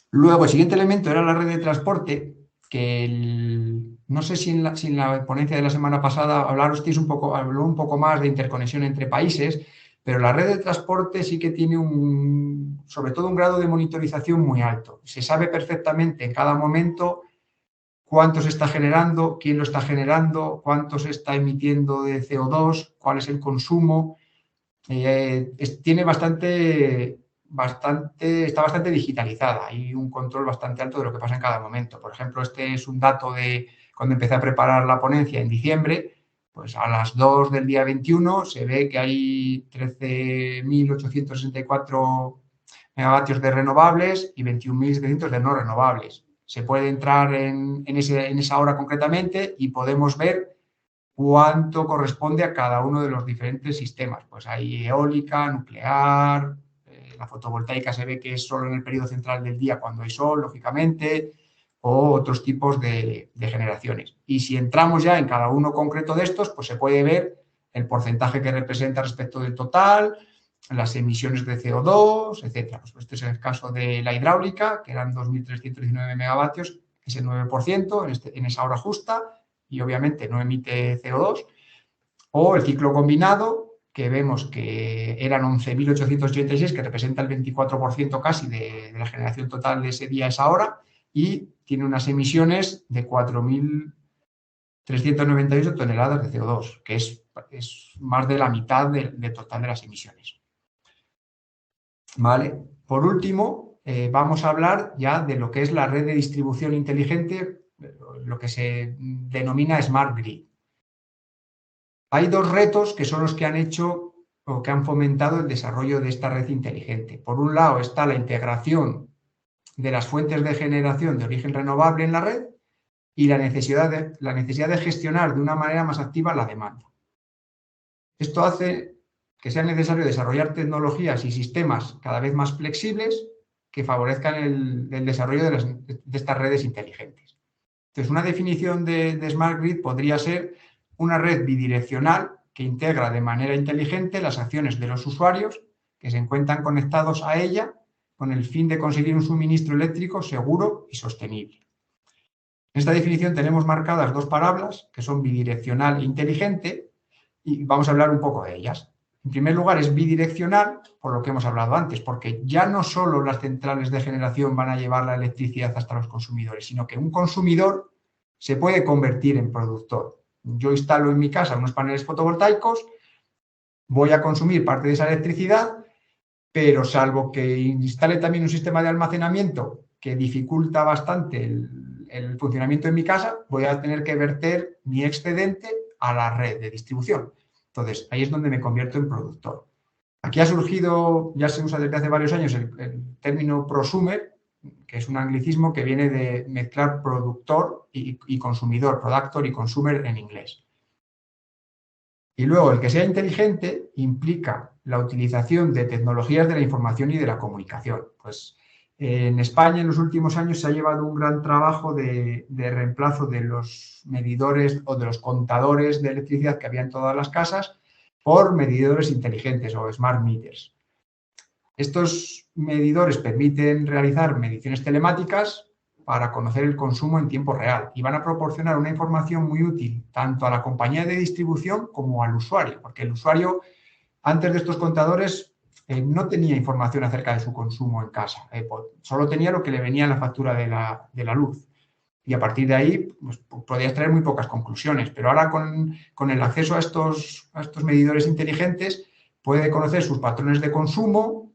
Luego, el siguiente elemento era la red de transporte, que no sé si en la ponencia de la semana pasada habló un poco más de interconexión entre países, pero la red de transporte sí que tiene sobre todo un grado de monitorización muy alto. Se sabe perfectamente en cada momento cuánto se está generando, quién lo está generando, cuánto se está emitiendo de CO2, cuál es el consumo. Tiene está bastante digitalizada. Hay un control bastante alto de lo que pasa en cada momento. Por ejemplo, este es un dato de cuando empecé a preparar la ponencia en diciembre. Pues a las 2 del día 21 se ve que hay 13.864 megavatios de renovables y 21.700 de no renovables. Se puede entrar en esa hora concretamente y podemos ver cuánto corresponde a cada uno de los diferentes sistemas. Pues hay eólica, nuclear, la fotovoltaica se ve que es solo en el periodo central del día cuando hay sol, lógicamente, o otros tipos de generaciones. Y si entramos ya en cada uno concreto de estos, pues se puede ver el porcentaje que representa respecto del total, las emisiones de CO2, etc. Pues este es el caso de la hidráulica, que eran 2.319 megavatios, es el 9% en esa hora justa, y obviamente no emite CO2. O el ciclo combinado, que vemos que eran 11.886, que representa el 24% casi de la generación total de ese día a esa hora, y tiene unas emisiones de 4.398 toneladas de CO2, que es más de la mitad del total de las emisiones. ¿Vale? Por último, vamos a hablar ya de lo que es la red de distribución inteligente, lo que se denomina Smart Grid. Hay dos retos que son los que han hecho o que han fomentado el desarrollo de esta red inteligente. Por un lado está la integración de las fuentes de generación de origen renovable en la red y la necesidad de gestionar de una manera más activa la demanda. Esto hace que sea necesario desarrollar tecnologías y sistemas cada vez más flexibles que favorezcan el desarrollo de estas redes inteligentes. Entonces, una definición de Smart Grid podría ser una red bidireccional que integra de manera inteligente las acciones de los usuarios que se encuentran conectados a ella con el fin de conseguir un suministro eléctrico seguro y sostenible. En esta definición tenemos marcadas dos palabras que son bidireccional e inteligente y vamos a hablar un poco de ellas. En primer lugar, es bidireccional, por lo que hemos hablado antes, porque ya no solo las centrales de generación van a llevar la electricidad hasta los consumidores, sino que un consumidor se puede convertir en productor. Yo instalo en mi casa unos paneles fotovoltaicos, voy a consumir parte de esa electricidad, pero salvo que instale también un sistema de almacenamiento que dificulta bastante el funcionamiento en mi casa, voy a tener que verter mi excedente a la red de distribución. Entonces, ahí es donde me convierto en productor. Aquí ha surgido, ya se usa desde hace varios años, el término prosumer, que es un anglicismo que viene de mezclar productor y consumidor, productor y consumer en inglés. Y luego, el que sea inteligente implica la utilización de tecnologías de la información y de la comunicación. Pues en España en los últimos años se ha llevado un gran trabajo de reemplazo de los medidores o de los contadores de electricidad que había en todas las casas por medidores inteligentes o smart meters. Estos medidores permiten realizar mediciones telemáticas para conocer el consumo en tiempo real y van a proporcionar una información muy útil tanto a la compañía de distribución como al usuario, porque el usuario antes de estos contadores no tenía información acerca de su consumo en casa, solo tenía lo que le venía en la factura de la luz. Y a partir de ahí pues, podía extraer muy pocas conclusiones, pero ahora con el acceso a estos medidores inteligentes puede conocer sus patrones de consumo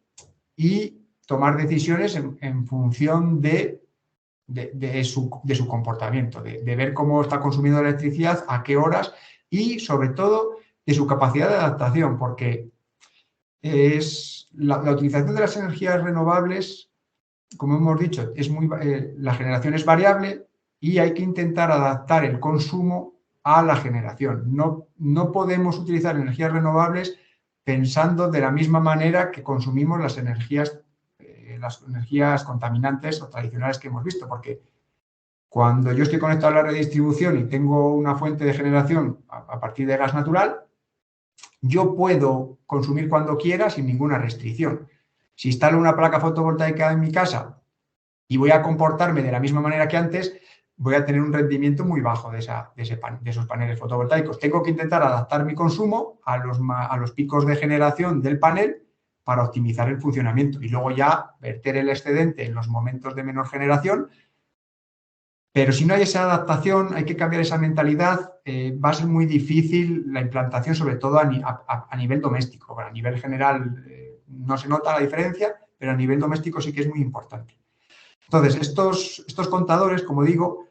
y tomar decisiones en función de su comportamiento, de ver cómo está consumiendo la electricidad, a qué horas y, sobre todo, de su capacidad de adaptación, porque la utilización de las energías renovables, como hemos dicho, la generación es variable y hay que intentar adaptar el consumo a la generación. No podemos utilizar energías renovables pensando de la misma manera que consumimos las energías contaminantes o tradicionales que hemos visto, porque cuando yo estoy conectado a la red de distribución y tengo una fuente de generación a partir de gas natural, yo puedo consumir cuando quiera sin ninguna restricción. Si instalo una placa fotovoltaica en mi casa y voy a comportarme de la misma manera que antes, voy a tener un rendimiento muy bajo de esos paneles fotovoltaicos. Tengo que intentar adaptar mi consumo a los picos de generación del panel para optimizar el funcionamiento y luego ya verter el excedente en los momentos de menor generación. Pero si no hay esa adaptación, hay que cambiar esa mentalidad, va a ser muy difícil la implantación, sobre todo a nivel doméstico. Bueno, a nivel general no se nota la diferencia, pero a nivel doméstico sí que es muy importante. Entonces, estos contadores, como digo,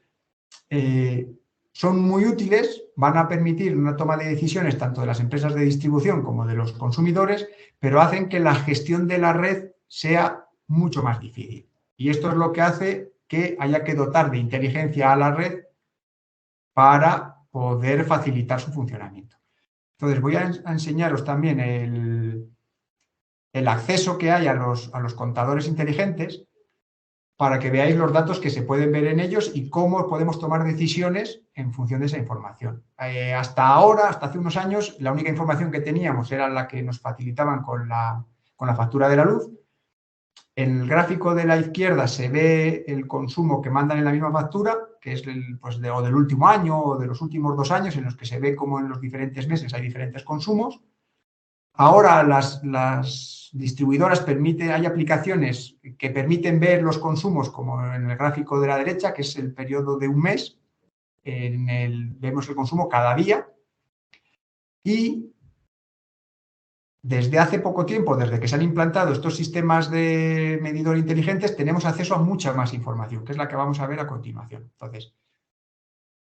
son muy útiles, van a permitir una toma de decisiones tanto de las empresas de distribución como de los consumidores, pero hacen que la gestión de la red sea mucho más difícil. Y esto es lo que hace que haya que dotar de inteligencia a la red para poder facilitar su funcionamiento. Entonces, voy a enseñaros también el acceso que hay a los contadores inteligentes para que veáis los datos que se pueden ver en ellos y cómo podemos tomar decisiones en función de esa información. Hasta ahora, hasta hace unos años, la única información que teníamos era la que nos facilitaban con la factura de la luz. En el gráfico de la izquierda se ve el consumo que mandan en la misma factura, que es o del último año o de los últimos 2 años, en los que se ve cómo en los diferentes meses hay diferentes consumos. Ahora las distribuidoras hay aplicaciones que permiten ver los consumos, como en el gráfico de la derecha, que es el periodo de un mes. Vemos el consumo cada día. Y desde hace poco tiempo, desde que se han implantado estos sistemas de medidor inteligentes, tenemos acceso a mucha más información, que es la que vamos a ver a continuación. Entonces,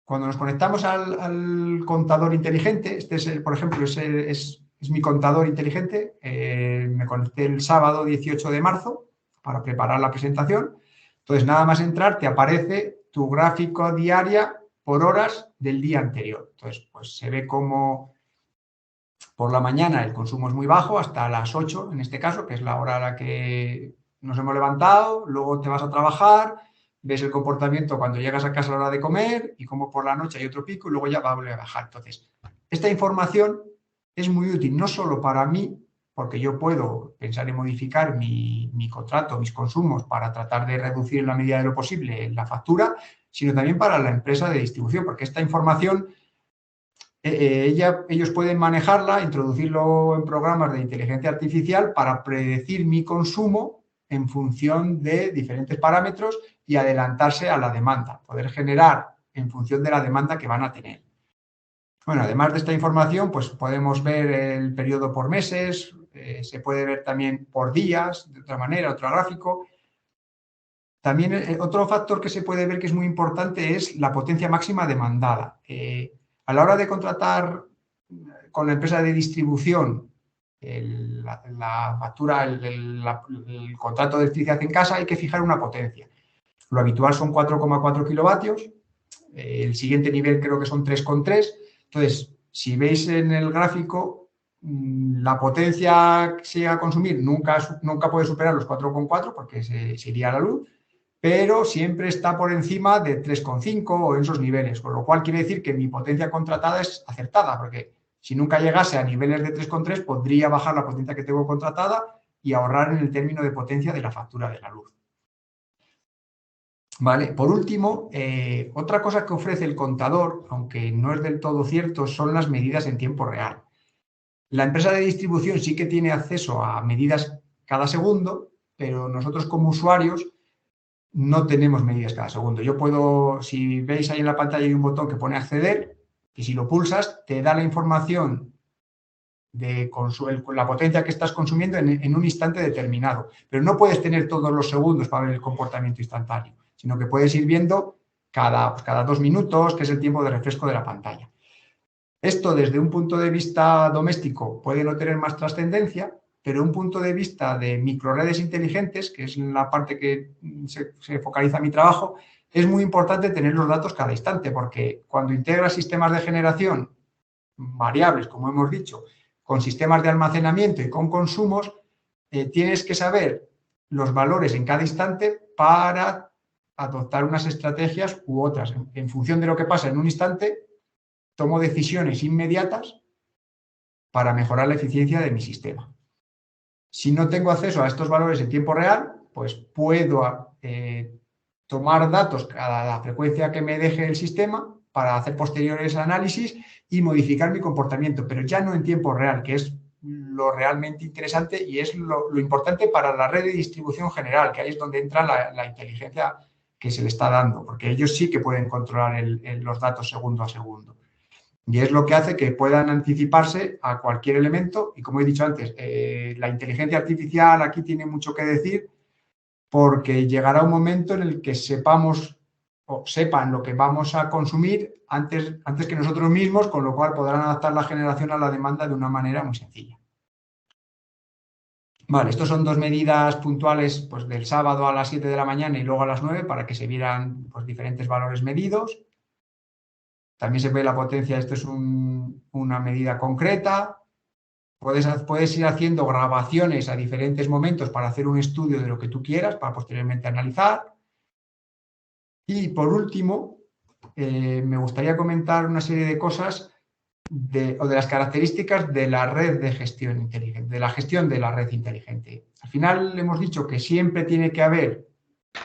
cuando nos conectamos al contador inteligente, por ejemplo, es mi contador inteligente. Me conecté el sábado 18 de marzo para preparar la presentación. Entonces, nada más entrar, te aparece tu gráfico diaria por horas del día anterior. Entonces, pues se ve como por la mañana el consumo es muy bajo, hasta las 8 en este caso, que es la hora a la que nos hemos levantado. Luego te vas a trabajar, ves el comportamiento cuando llegas a casa a la hora de comer y como por la noche hay otro pico y luego ya va a volver a bajar. Entonces, esta información es muy útil, no solo para mí, porque yo puedo pensar en modificar mi contrato, mis consumos, para tratar de reducir en la medida de lo posible la factura, sino también para la empresa de distribución, porque esta información ellos pueden manejarla, introducirlo en programas de inteligencia artificial para predecir mi consumo en función de diferentes parámetros y adelantarse a la demanda, poder generar en función de la demanda que van a tener. Bueno, además de esta información, pues podemos ver el periodo por meses, se puede ver también por días, de otra manera, otro gráfico. También otro factor que se puede ver que es muy importante es la potencia máxima demandada. A la hora de contratar con la empresa de distribución la factura, el contrato de electricidad en casa, hay que fijar una potencia. Lo habitual son 4,4 kilovatios, el siguiente nivel creo que son 3,3. Entonces, si veis en el gráfico, la potencia que se llega a consumir nunca puede superar los 4,4 porque se iría a la luz, pero siempre está por encima de 3,5 o en esos niveles, con lo cual quiere decir que mi potencia contratada es acertada, porque si nunca llegase a niveles de 3,3 podría bajar la potencia que tengo contratada y ahorrar en el término de potencia de la factura de la luz. Vale, por último, otra cosa que ofrece el contador, aunque no es del todo cierto, son las medidas en tiempo real. La empresa de distribución sí que tiene acceso a medidas cada segundo, pero nosotros como usuarios no tenemos medidas cada segundo. Yo puedo, si veis ahí en la pantalla hay un botón que pone acceder, y si lo pulsas te da la información de la potencia que estás consumiendo en un instante determinado. Pero no puedes tener todos los segundos para ver el comportamiento instantáneo, sino que puedes ir viendo cada 2 minutos, que es el tiempo de refresco de la pantalla. Esto desde un punto de vista doméstico puede no tener más trascendencia, pero un punto de vista de microredes inteligentes, que es la parte que se focaliza mi trabajo, es muy importante tener los datos cada instante, porque cuando integras sistemas de generación variables, como hemos dicho, con sistemas de almacenamiento y con consumos, tienes que saber los valores en cada instante para adoptar unas estrategias u otras. En función de lo que pasa en un instante, tomo decisiones inmediatas para mejorar la eficiencia de mi sistema. Si no tengo acceso a estos valores en tiempo real, pues puedo tomar datos a la frecuencia que me deje el sistema para hacer posteriores análisis y modificar mi comportamiento, pero ya no en tiempo real, que es lo realmente interesante y es lo importante para la red de distribución general, que ahí es donde entra la inteligencia que se le está dando, porque ellos sí que pueden controlar los datos segundo a segundo. Y es lo que hace que puedan anticiparse a cualquier elemento y, como he dicho antes, la inteligencia artificial aquí tiene mucho que decir porque llegará un momento en el que sepamos o sepan lo que vamos a consumir antes que nosotros mismos, con lo cual podrán adaptar la generación a la demanda de una manera muy sencilla. Vale, estos son 2 medidas puntuales pues, del sábado a las 7 de la mañana y luego a las 9 para que se vieran pues, diferentes valores medidos. También se ve la potencia, esto es una medida concreta. Puedes ir haciendo grabaciones a diferentes momentos para hacer un estudio de lo que tú quieras, para posteriormente analizar. Y por último, me gustaría comentar una serie de cosas de las características de la red de gestión inteligente, de la gestión de la red inteligente. Al final hemos dicho que siempre tiene que haber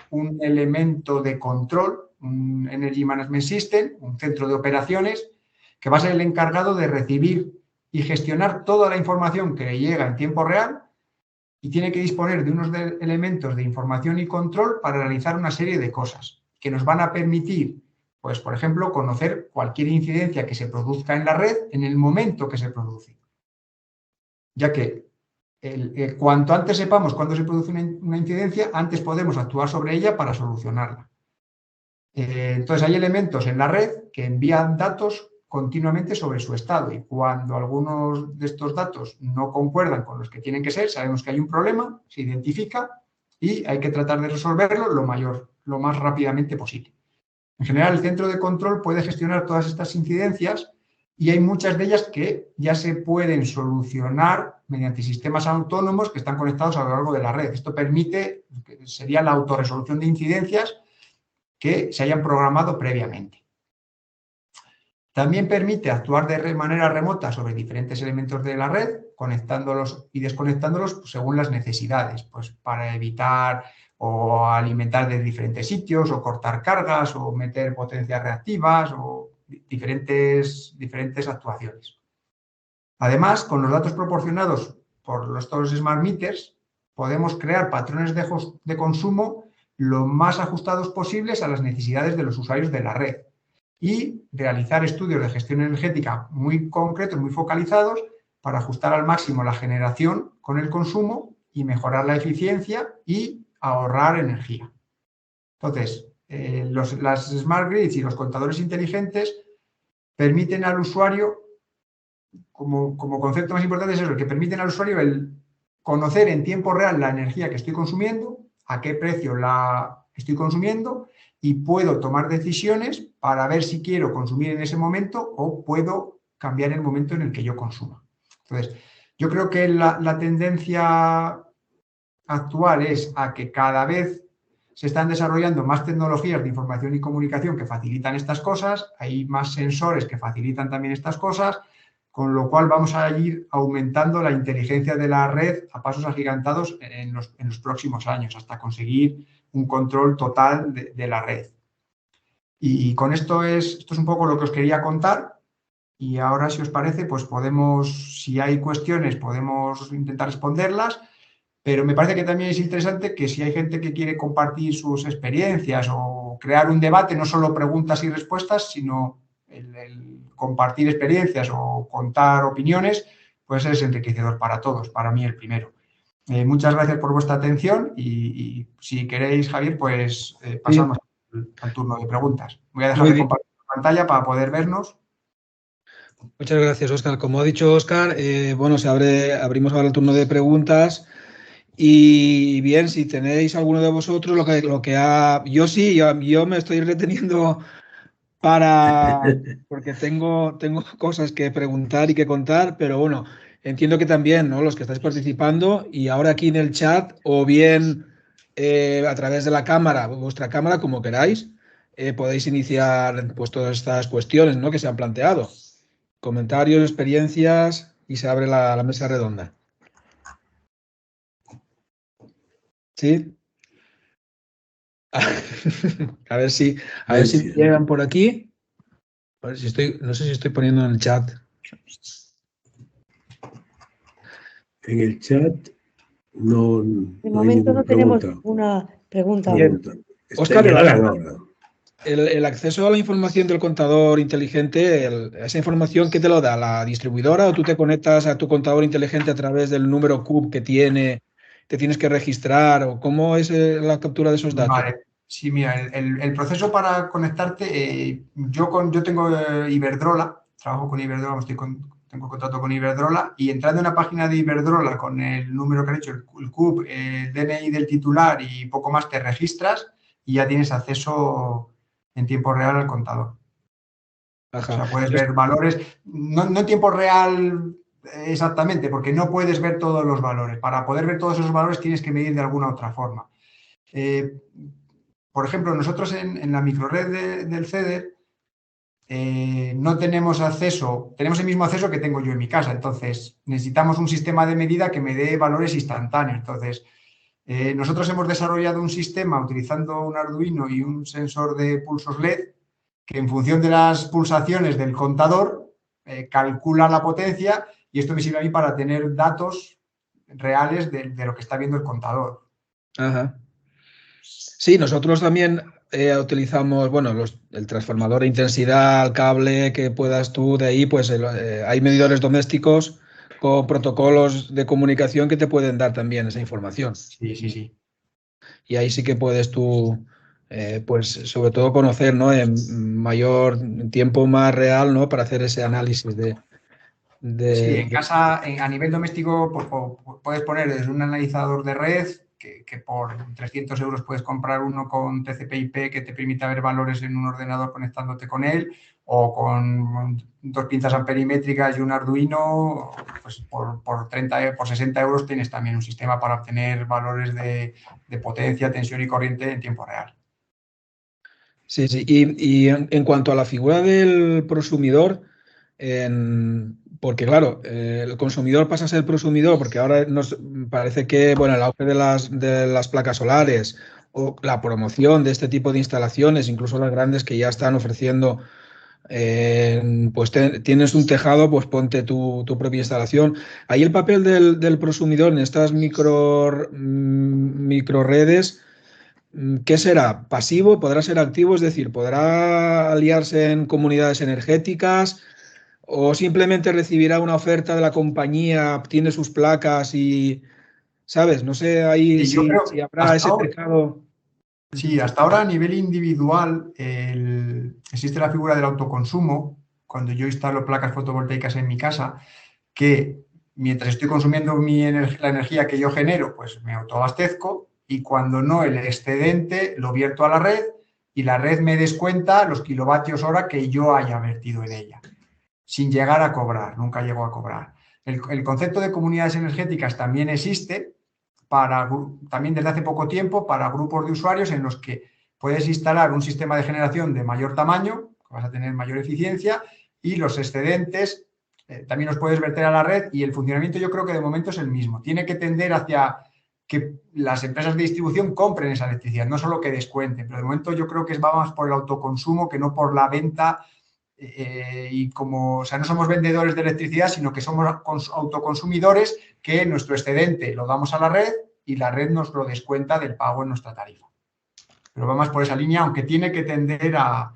un elemento de control, un Energy Management System, un centro de operaciones, que va a ser el encargado de recibir y gestionar toda la información que le llega en tiempo real y tiene que disponer de unos elementos de información y control para realizar una serie de cosas que nos van a permitir, pues, por ejemplo, conocer cualquier incidencia que se produzca en la red en el momento que se produce. Ya que cuanto antes sepamos cuándo se produce una incidencia, antes podemos actuar sobre ella para solucionarla. Entonces, hay elementos en la red que envían datos continuamente sobre su estado y cuando algunos de estos datos no concuerdan con los que tienen que ser, sabemos que hay un problema, se identifica y hay que tratar de resolverlo lo más rápidamente posible. En general, el centro de control puede gestionar todas estas incidencias y hay muchas de ellas que ya se pueden solucionar mediante sistemas autónomos que están conectados a lo largo de la red. Esto sería la autorresolución de incidencias que se hayan programado previamente. También permite actuar de manera remota sobre diferentes elementos de la red, conectándolos y desconectándolos según las necesidades, pues para evitar o alimentar de diferentes sitios, o cortar cargas, o meter potencias reactivas, o diferentes actuaciones. Además, con los datos proporcionados por estos Smart Meters, podemos crear patrones de consumo lo más ajustados posibles a las necesidades de los usuarios de la red y realizar estudios de gestión energética muy concretos, muy focalizados, para ajustar al máximo la generación con el consumo y mejorar la eficiencia y ahorrar energía. Entonces, las Smart Grids y los contadores inteligentes permiten al usuario, como concepto más importante es eso, que permiten al usuario el conocer en tiempo real la energía que estoy consumiendo, a qué precio la estoy consumiendo y puedo tomar decisiones para ver si quiero consumir en ese momento o puedo cambiar el momento en el que yo consuma. Entonces, yo creo que la tendencia actual es a que cada vez se están desarrollando más tecnologías de información y comunicación que facilitan estas cosas, hay más sensores que facilitan también estas cosas, con lo cual vamos a ir aumentando la inteligencia de la red a pasos agigantados en los próximos años, hasta conseguir un control total de la red. Y con esto es un poco lo que os quería contar. Y ahora, si os parece, pues si hay cuestiones, podemos intentar responderlas. Pero me parece que también es interesante que si hay gente que quiere compartir sus experiencias o crear un debate, no solo preguntas y respuestas, sino el compartir experiencias o contar opiniones, pues es enriquecedor para todos, para mí el primero. Muchas gracias por vuestra atención y si queréis, Javier, pues pasamos al turno de preguntas. Voy a dejar de compartir la pantalla para poder vernos. Muchas gracias, Óscar. Como ha dicho Óscar, abrimos ahora el turno de preguntas. Y bien, si tenéis alguno de vosotros, yo me estoy reteniendo porque tengo cosas que preguntar y que contar, pero bueno, entiendo que también, ¿no?, los que estáis participando y ahora aquí en el chat o bien a través de la cámara, vuestra cámara, como queráis, podéis iniciar pues todas estas cuestiones, ¿no?, que se han planteado. Comentarios, experiencias y se abre la mesa redonda. ¿Sí? A ver si llegan por aquí. A ver si no sé si estoy poniendo en el chat. En el chat no. De momento no tenemos ninguna pregunta. Óscar, el acceso a la información del contador inteligente, esa información, ¿qué te lo da? ¿La distribuidora o tú te conectas a tu contador inteligente a través del número CUB que te tienes que registrar? ¿O cómo es la captura de esos datos? Vale. Sí, mira, el proceso para conectarte, yo tengo Iberdrola, trabajo con Iberdrola, tengo contrato con Iberdrola y entrando en una página de Iberdrola con el número que han hecho, el CUB, el DNI del titular y poco más, te registras y ya tienes acceso en tiempo real al contador. Ajá. O sea, puedes ver valores, no en tiempo real exactamente, porque no puedes ver todos los valores. Para poder ver todos esos valores tienes que medir de alguna otra forma. Por ejemplo, nosotros en la microred del CEDER no tenemos acceso, tenemos el mismo acceso que tengo yo en mi casa, entonces necesitamos un sistema de medida que me dé valores instantáneos. Entonces, nosotros hemos desarrollado un sistema utilizando un Arduino y un sensor de pulsos LED que en función de las pulsaciones del contador calcula la potencia, y esto me sirve a mí para tener datos reales de lo que está viendo el contador. Ajá. Sí, nosotros también utilizamos, bueno, el transformador de intensidad, el cable que puedas tú de ahí, pues hay medidores domésticos con protocolos de comunicación que te pueden dar también esa información. Sí. Y ahí sí que puedes tú, pues sobre todo conocer, ¿no? En tiempo más real, ¿no? Para hacer ese análisis de... Sí, en casa, a nivel doméstico, pues, puedes poner desde un analizador de red, que por 300 euros puedes comprar uno con TCP/IP que te permita ver valores en un ordenador conectándote con él, o con 2 pinzas amperimétricas y un Arduino, pues por 60 euros tienes también un sistema para obtener valores de potencia, tensión y corriente en tiempo real. Sí. Y en cuanto a la figura del prosumidor, porque claro, el consumidor pasa a ser prosumidor, porque ahora nos parece que, bueno, el auge de las placas solares o la promoción de este tipo de instalaciones, incluso las grandes que ya están ofreciendo, pues tienes un tejado, pues ponte tu propia instalación. Ahí el papel del prosumidor en estas microredes, ¿qué será? ¿Pasivo? ¿Podrá ser activo? Es decir, ¿podrá aliarse en comunidades energéticas? ¿O simplemente recibirá una oferta de la compañía, tiene sus placas y, ¿sabes? No sé ahí Yo creo si habrá ese ahora, teclado. sí, hasta ahora a nivel individual existe la figura del autoconsumo. Cuando yo instalo placas fotovoltaicas en mi casa, que mientras estoy consumiendo la energía que yo genero, pues me autoabastezco, y cuando no, el excedente lo vierto a la red y la red me descuenta los kilovatios hora que yo haya vertido en ella, sin llegar a cobrar, nunca llego a cobrar. El concepto de comunidades energéticas también existe, también desde hace poco tiempo, para grupos de usuarios en los que puedes instalar un sistema de generación de mayor tamaño, que vas a tener mayor eficiencia, y los excedentes también los puedes verter a la red, y el funcionamiento yo creo que de momento es el mismo. Tiene que tender hacia que las empresas de distribución compren esa electricidad, no solo que descuenten, pero de momento yo creo que va más por el autoconsumo que no por la venta. Y como, o sea, no somos vendedores de electricidad, sino que somos autoconsumidores, que nuestro excedente lo damos a la red y la red nos lo descuenta del pago en nuestra tarifa. Pero va más por esa línea, aunque tiene que tender a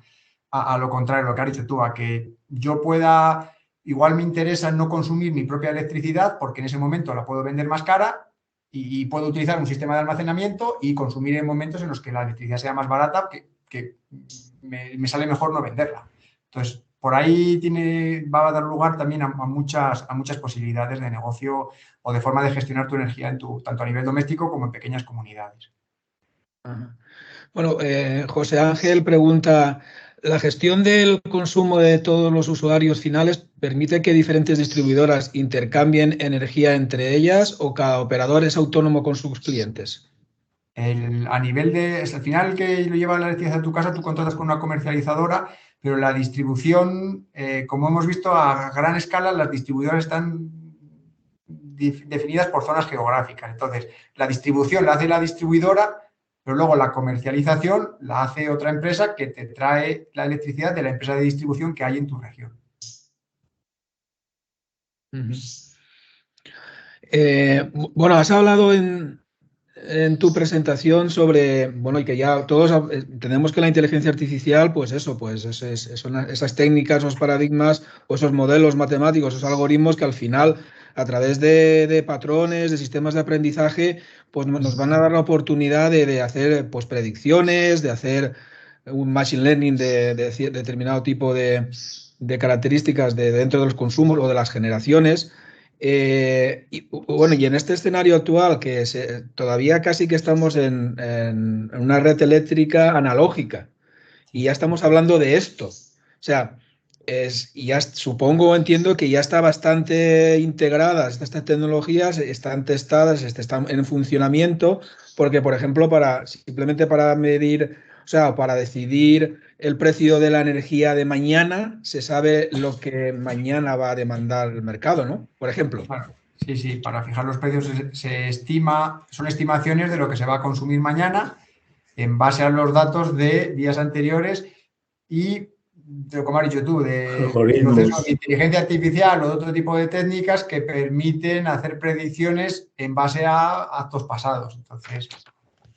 lo contrario, lo que has dicho tú, a que yo pueda, igual me interesa no consumir mi propia electricidad porque en ese momento la puedo vender más cara, y puedo utilizar un sistema de almacenamiento y consumir en momentos en los que la electricidad sea más barata, que me sale mejor no venderla. Entonces, por ahí va a dar lugar también a muchas posibilidades de negocio o de forma de gestionar tu energía tanto a nivel doméstico como en pequeñas comunidades. Ajá. Bueno, José Ángel pregunta, ¿la gestión del consumo de todos los usuarios finales permite que diferentes distribuidoras intercambien energía entre ellas, o cada operador es autónomo con sus clientes? Al final, que lo lleva la electricidad a tu casa, tú contratas con una comercializadora, pero la distribución, como hemos visto a gran escala, las distribuidoras están definidas por zonas geográficas. Entonces, la distribución la hace la distribuidora, pero luego la comercialización la hace otra empresa que te trae la electricidad de la empresa de distribución que hay en tu región. Bueno, has hablado en tu presentación sobre, bueno, y que ya todos entendemos que la inteligencia artificial, pues eso, pues son esas técnicas, esos paradigmas o esos modelos matemáticos, esos algoritmos que al final, a través de patrones, de sistemas de aprendizaje, pues nos van a dar la oportunidad de hacer, pues, predicciones, de hacer un machine learning de determinado tipo de características dentro de los consumos o de las generaciones. Y en este escenario actual, que todavía casi que estamos en una red eléctrica analógica, y ya estamos hablando de esto. O sea, supongo, entiendo que ya está bastante integradas estas tecnologías, están testadas, están en funcionamiento, porque, por ejemplo, simplemente para medir, o sea, para decidir el precio de la energía de mañana, se sabe lo que mañana va a demandar el mercado, ¿no? Por ejemplo. Claro. Sí, sí, para fijar los precios se estima, son estimaciones de lo que se va a consumir mañana en base a los datos de días anteriores y, como has dicho tú, de procesos de inteligencia artificial o de otro tipo de técnicas que permiten hacer predicciones en base a actos pasados. Entonces,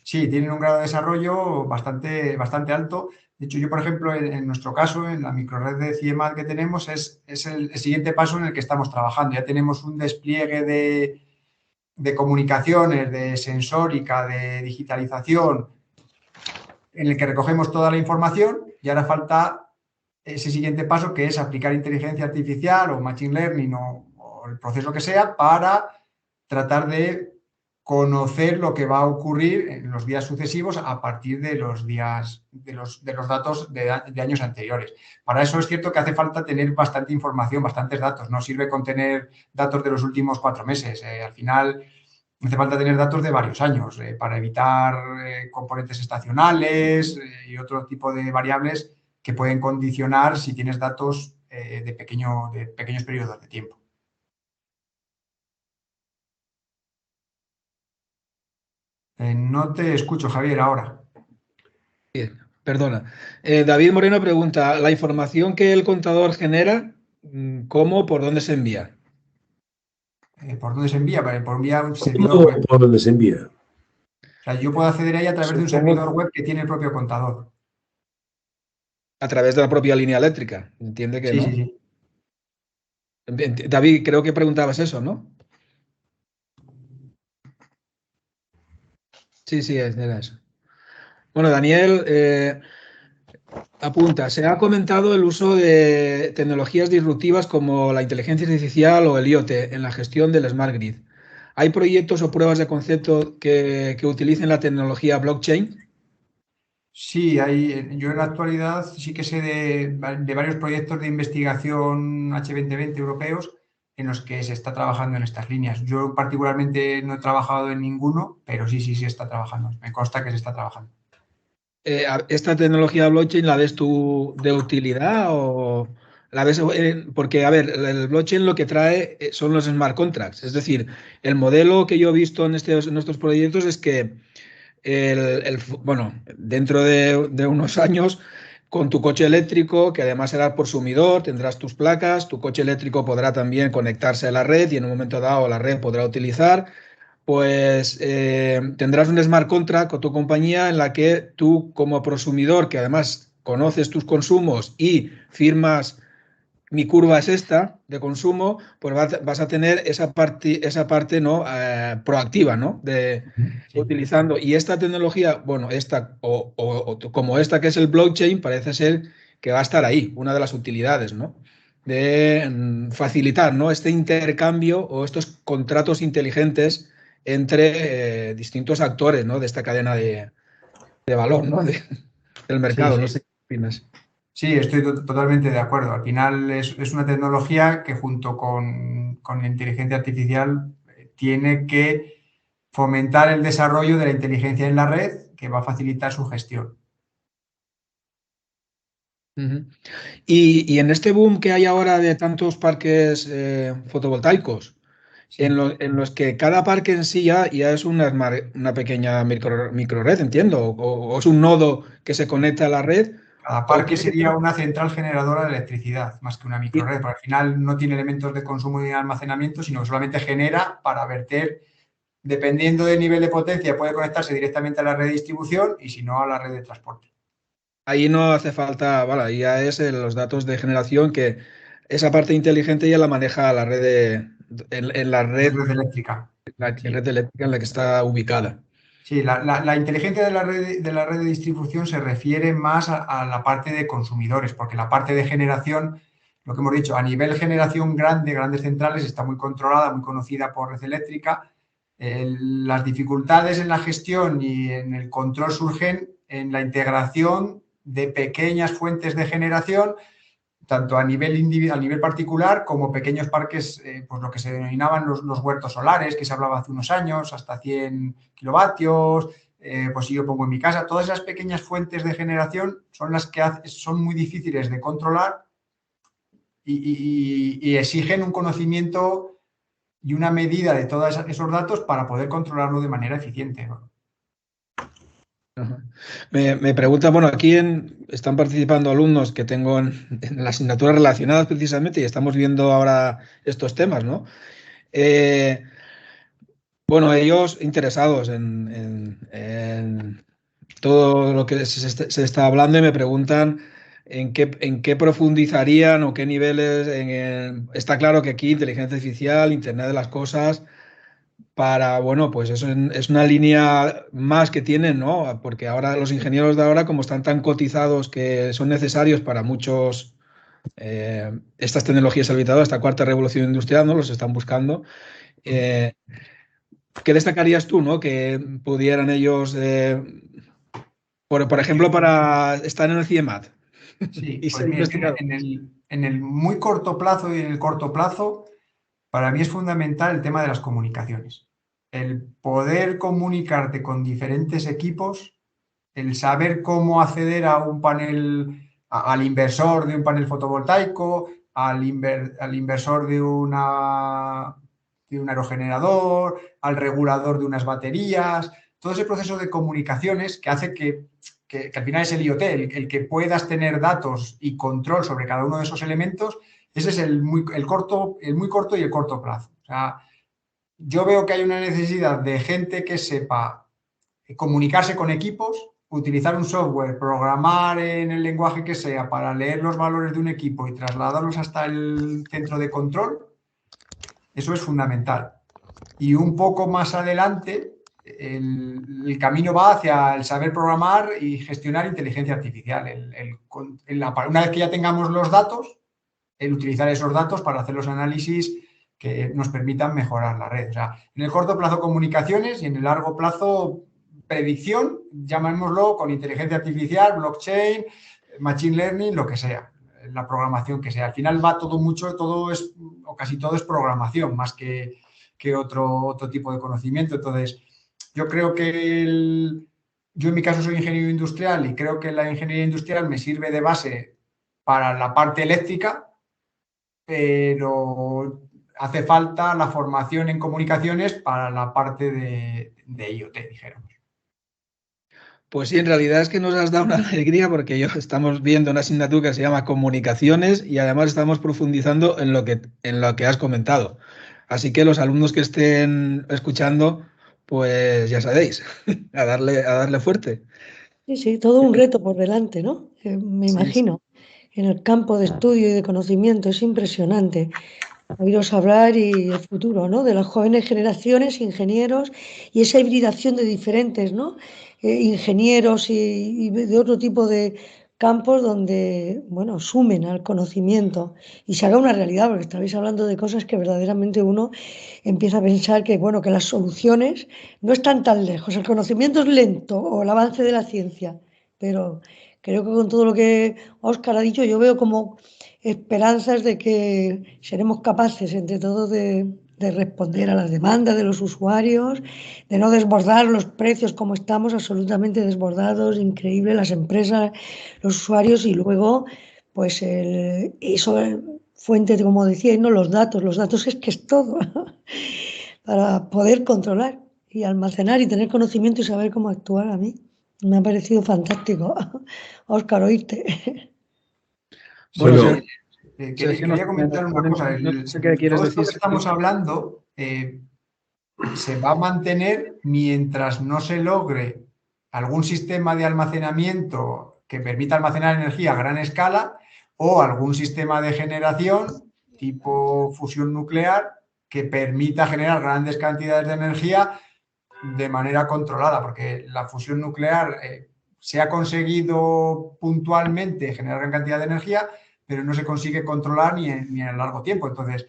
sí, tienen un grado de desarrollo bastante, bastante alto. De hecho, yo, por ejemplo, en nuestro caso, en la microred de CIEMAT que tenemos, es el siguiente paso en el que estamos trabajando. Ya tenemos un despliegue de comunicaciones, de sensórica, de digitalización, en el que recogemos toda la información y ahora falta ese siguiente paso, que es aplicar inteligencia artificial o machine learning o el proceso que sea para tratar de conocer lo que va a ocurrir en los días sucesivos a partir de los días de los datos de años anteriores. Para eso es cierto que hace falta tener bastante información, bastantes datos. No sirve con tener datos de los últimos 4 meses. Al final hace falta tener datos de varios años para evitar componentes estacionales y otro tipo de variables que pueden condicionar si tienes datos de pequeños periodos de tiempo. No te escucho, Javier, ahora. Bien, perdona. David Moreno pregunta, ¿la información que el contador genera, cómo, por dónde se envía? ¿Por dónde se envía? Por enviar un servidor web. ¿Por dónde se envía? O sea, yo puedo acceder ahí a través de un servidor web que tiene el propio contador. A través de la propia línea eléctrica. Entiende que Sí, no. sí, sí. David, creo que preguntabas eso, ¿no? Sí, era eso. Bueno, Daniel apunta, se ha comentado el uso de tecnologías disruptivas como la inteligencia artificial o el IoT en la gestión del Smart Grid. ¿Hay proyectos o pruebas de concepto que utilicen la tecnología blockchain? Sí, yo en la actualidad sí que sé de varios proyectos de investigación H2020 europeos en los que se está trabajando en estas líneas. Yo particularmente no he trabajado en ninguno, pero sí se está trabajando. Me consta que se está trabajando. ¿Esta tecnología blockchain la ves tú de utilidad o la ves? Porque, a ver, el blockchain lo que trae son los smart contracts. Es decir, el modelo que yo he visto en estos proyectos es que bueno, dentro de unos años, con tu coche eléctrico, que además será por sumidor, tendrás tus placas, tu coche eléctrico podrá también conectarse a la red y en un momento dado la red podrá utilizar, pues tendrás un smart contract con tu compañía en la que tú como prosumidor, que además conoces tus consumos y firmas mi curva es esta de consumo, pues vas a tener esa parte ¿no? Proactiva, ¿no? Sí. Utilizando. Y esta tecnología, bueno, esta como esta que es el blockchain, parece ser que va a estar ahí, una de las utilidades, ¿no? De facilitar, ¿no? Este intercambio o estos contratos inteligentes entre distintos actores, ¿no? De esta cadena de valor, ¿no? Del mercado. Sí. No sé qué opinas. Sí, estoy totalmente de acuerdo. Al final es una tecnología que junto con la inteligencia artificial tiene que fomentar el desarrollo de la inteligencia en la red, que va a facilitar su gestión. Y en este boom que hay ahora de tantos parques fotovoltaicos, Sí. en los que cada parque en sí ya es una pequeña microred, entiendo, o es un nodo que se conecta a la red. Cada parque sería una central generadora de electricidad, más que una microred, porque al final no tiene elementos de consumo y de almacenamiento, sino que solamente genera para verter, dependiendo del nivel de potencia, puede conectarse directamente a la red de distribución y si no a la red de transporte. Ahí no hace falta, vale, ahí ya es los datos de generación que esa parte inteligente ya la maneja la red en la red, Red eléctrica. Sí. red eléctrica en la que está ubicada. Sí, la inteligencia de la red de distribución se refiere más a la parte de consumidores, porque la parte de generación, lo que hemos dicho, a nivel generación grandes centrales, está muy controlada, muy conocida por Red Eléctrica. Las dificultades en la gestión y en el control surgen en la integración de pequeñas fuentes de generación tanto a nivel particular como pequeños parques, pues lo que se denominaban los huertos solares, que se hablaba hace unos años, hasta 100 kilovatios, pues si yo pongo en mi casa, todas esas pequeñas fuentes de generación son las que son muy difíciles de controlar y exigen un conocimiento y una medida de todos esos datos para poder controlarlo de manera eficiente, ¿no? Me pregunta, bueno, aquí están participando alumnos que tengo en la asignatura relacionadas precisamente y estamos viendo ahora estos temas, ¿no? Bueno, ellos interesados en todo lo que se está hablando y me preguntan en qué profundizarían o qué niveles. Está claro que aquí inteligencia artificial, Internet de las cosas, bueno, pues eso es una línea más que tienen, ¿no? Porque ahora los ingenieros de ahora, como están tan cotizados que son necesarios para muchos, estas tecnologías habilitadoras, esta cuarta revolución industrial, ¿no? Los están buscando. ¿Qué destacarías tú, ¿no? Que pudieran ellos, por ejemplo, para estar en el CIEMAT? Sí, Y pues ser mira, investigador. en el muy corto plazo y en el corto plazo, para mí es fundamental el tema de las comunicaciones. El poder comunicarte con diferentes equipos, el saber cómo acceder a un panel, al inversor de un panel fotovoltaico, al inversor de un aerogenerador, al regulador de unas baterías, todo ese proceso de comunicaciones que hace que al final es el IoT, el que puedas tener datos y control sobre cada uno de esos elementos. Ese es el muy corto y el corto plazo. O sea, yo veo que hay una necesidad de gente que sepa comunicarse con equipos, utilizar un software, programar en el lenguaje que sea para leer los valores de un equipo y trasladarlos hasta el centro de control. Eso es fundamental. Y un poco más adelante, el camino va hacia el saber programar y gestionar inteligencia artificial. Una vez que ya tengamos los datos, el utilizar esos datos para hacer los análisis que nos permitan mejorar la red. O sea, en el corto plazo comunicaciones y en el largo plazo predicción, llamémoslo con inteligencia artificial, blockchain, machine learning, lo que sea, la programación que sea. Al final va todo es, o casi todo es programación más que otro tipo de conocimiento. Entonces, yo creo que yo en mi caso soy ingeniero industrial y creo que la ingeniería industrial me sirve de base para la parte eléctrica, pero hace falta la formación en comunicaciones para la parte de IoT, dijéramos. Pues sí, en realidad es que nos has dado una alegría porque estamos viendo una asignatura que se llama Comunicaciones y además estamos profundizando en lo que has comentado. Así que los alumnos que estén escuchando, pues ya sabéis, a darle fuerte. Sí, sí, todo un reto por delante, ¿no? Me Sí, imagino. En el campo de estudio y de conocimiento es impresionante oíros hablar y el futuro, ¿no? De las jóvenes generaciones, ingenieros y esa hibridación de diferentes, ¿no? Ingenieros y de otro tipo de campos donde, bueno, sumen al conocimiento y se haga una realidad, porque estabais hablando de cosas que verdaderamente uno empieza a pensar que, bueno, que las soluciones no están tan lejos. El conocimiento es lento o el avance de la ciencia, pero creo que con todo lo que Óscar ha dicho, yo veo como esperanzas de que seremos capaces entre todos de responder a las demandas de los usuarios, de no desbordar los precios como estamos absolutamente desbordados, increíble, las empresas, los usuarios y luego, pues, eso, fuente, como decía, ¿no? Los datos es que es todo para poder controlar y almacenar y tener conocimiento y saber cómo actuar a mí. Me ha parecido fantástico, Óscar, oírte. Bueno, Bueno, Quería comentar una cosa. no sé qué quieres Todo esto decir. que estamos hablando se va a mantener mientras no se logre algún sistema de almacenamiento que permita almacenar energía a gran escala o algún sistema de generación tipo fusión nuclear que permita generar grandes cantidades de energía de manera controlada, porque la fusión nuclear se ha conseguido puntualmente generar gran cantidad de energía, pero no se consigue controlar ni en largo tiempo. Entonces,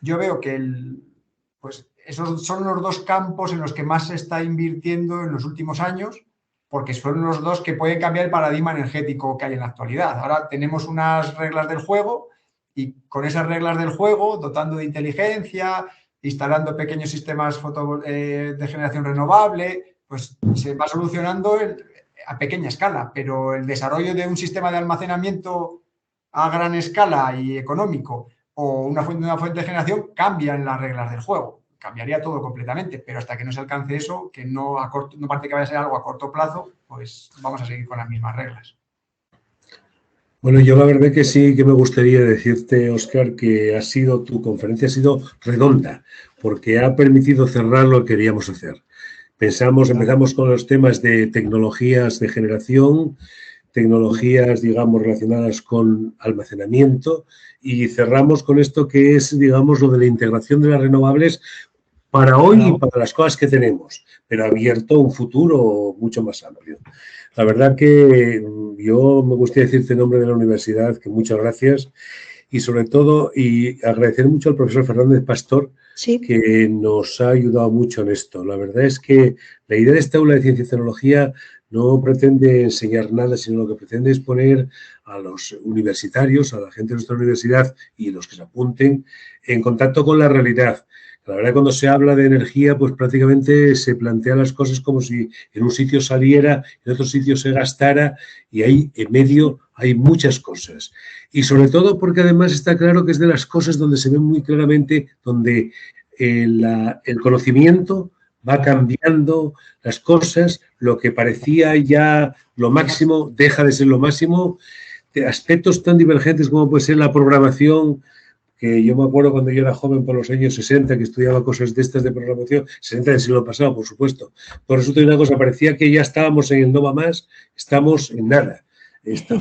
yo veo que pues esos son los dos campos en los que más se está invirtiendo en los últimos años, porque son los dos que pueden cambiar el paradigma energético que hay en la actualidad. Ahora tenemos unas reglas del juego y con esas reglas del juego, dotando de inteligencia, instalando pequeños sistemas de generación renovable, pues se va solucionando a pequeña escala, pero el desarrollo de un sistema de almacenamiento a gran escala y económico o una fuente de generación cambian las reglas del juego. Cambiaría todo completamente, pero hasta que no se alcance eso, que no parece que vaya a ser algo a corto plazo, pues vamos a seguir con las mismas reglas. Bueno, yo la verdad que sí que me gustaría decirte, Óscar, que tu conferencia ha sido redonda, porque ha permitido cerrar lo que queríamos hacer. Empezamos con los temas de tecnologías de generación, tecnologías, digamos, relacionadas con almacenamiento y cerramos con esto que es, digamos, lo de la integración de las renovables para hoy y para las cosas que tenemos, pero abierto a un futuro mucho más amplio. La verdad que yo me gustaría decirte en nombre de la universidad que muchas gracias y sobre todo y agradecer mucho al profesor Fernández Pastor, Sí. que nos ha ayudado mucho en esto. La verdad es que la idea de esta aula de ciencia y tecnología no pretende enseñar nada, sino lo que pretende es poner a los universitarios, a la gente de nuestra universidad y los que se apunten en contacto con la realidad. La verdad, cuando se habla de energía, pues prácticamente se plantean las cosas como si en un sitio saliera, en otro sitio se gastara y ahí en medio hay muchas cosas. Y sobre todo porque además está claro que es de las cosas donde se ve muy claramente, donde el conocimiento va cambiando las cosas, lo que parecía ya lo máximo deja de ser lo máximo, de aspectos tan divergentes como puede ser la programación, que yo me acuerdo cuando yo era joven por los años 60, que estudiaba cosas de estas de programación, 60 del siglo pasado, por supuesto. Por eso hay una cosa, parecía que ya estábamos en el no va más, estamos en nada.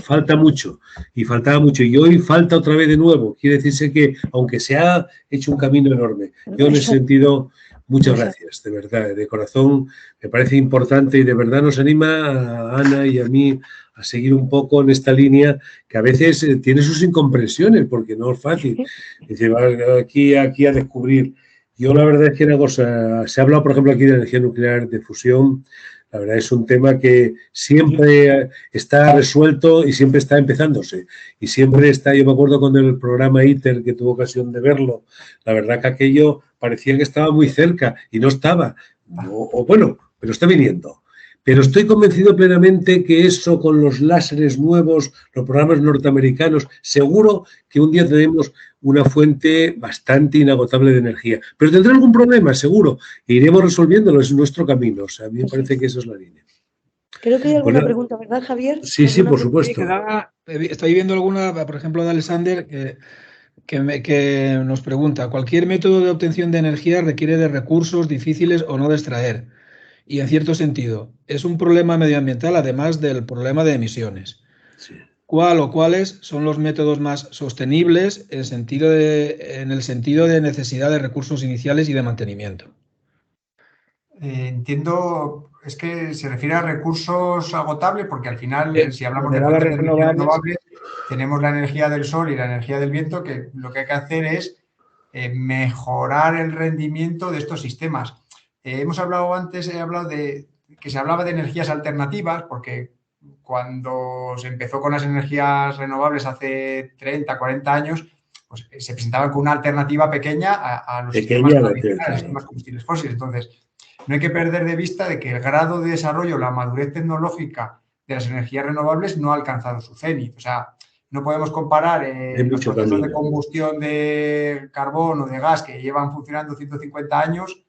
Falta mucho y faltaba mucho y hoy falta otra vez de nuevo. Quiere decirse que aunque se ha hecho un camino enorme, yo en ese sentido, muchas gracias, de verdad, de corazón, me parece importante y de verdad nos anima a Ana y a mí a seguir un poco en esta línea que a veces tiene sus incomprensiones porque no es fácil. Dice, va aquí a descubrir. Yo la verdad es que una cosa, se ha hablado por ejemplo aquí de energía nuclear, de fusión. La verdad es un tema que siempre está resuelto y siempre está empezándose. Y siempre está, yo me acuerdo con el programa ITER, que tuve ocasión de verlo, la verdad que aquello parecía que estaba muy cerca y no estaba. Bueno, pero está viniendo. Pero estoy convencido plenamente que eso con los láseres nuevos, los programas norteamericanos, seguro que un día tenemos una fuente bastante inagotable de energía. Pero tendrá algún problema, seguro, e iremos resolviéndolo, es nuestro camino. O sea, a mí me parece que esa es la línea. Creo que hay alguna pregunta, ¿verdad, Javier? Sí, sí, por supuesto. Estoy viendo alguna, por ejemplo, de Alexander, que nos pregunta, ¿cualquier método de obtención de energía requiere de recursos difíciles o no de extraer? Y en cierto sentido, es un problema medioambiental además del problema de emisiones. Sí. ¿Cuál o cuáles son los métodos más sostenibles en el sentido de necesidad de recursos iniciales y de mantenimiento? Entiendo, es que se refiere a recursos agotables porque al final, si hablamos de fuentes de energía renovables, tenemos la energía del sol y la energía del viento, que lo que hay que hacer es mejorar el rendimiento de estos sistemas. Hemos hablado antes, que se hablaba de energías alternativas, porque cuando se empezó con las energías renovables hace 30, 40 años, pues se presentaban con una alternativa pequeña a los sistemas tradicionales, los sistemas combustibles fósiles. Entonces, no hay que perder de vista de que el grado de desarrollo, la madurez tecnológica de las energías renovables no ha alcanzado su cenit. O sea, no podemos comparar los procesos de combustión de carbón o de gas que llevan funcionando 150 años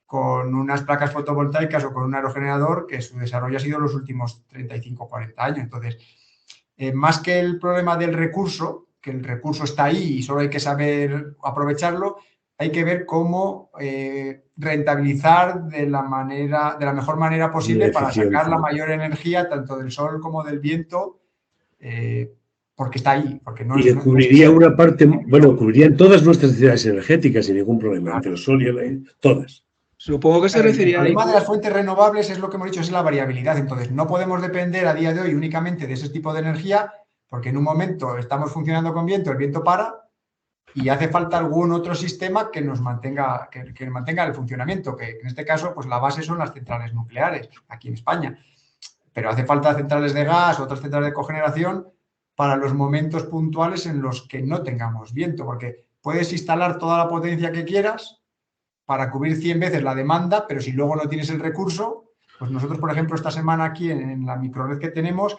con unas placas fotovoltaicas o con un aerogenerador que su desarrollo ha sido los últimos 35 o 40 años. Entonces, más que el problema del recurso, que el recurso está ahí y solo hay que saber aprovecharlo, hay que ver cómo rentabilizar de la mejor manera posible para sacar la mayor energía tanto del sol como del viento, porque está ahí. Porque no y cubriría una parte, bueno, cubrirían todas nuestras necesidades energéticas sin ningún problema, entre el sol y el todas. Supongo que se refería al problema de las fuentes renovables, es lo que hemos dicho, es la variabilidad. Entonces, no podemos depender a día de hoy únicamente de ese tipo de energía, porque en un momento estamos funcionando con viento, el viento para, y hace falta algún otro sistema que nos mantenga, que mantenga el funcionamiento, que en este caso, pues la base son las centrales nucleares, aquí en España. pero hace falta centrales de gas, otras centrales de cogeneración para los momentos puntuales en los que no tengamos viento, porque puedes instalar toda la potencia que quieras para cubrir 100 veces la demanda, pero si luego no tienes el recurso, pues nosotros, por ejemplo, esta semana aquí en la microred que tenemos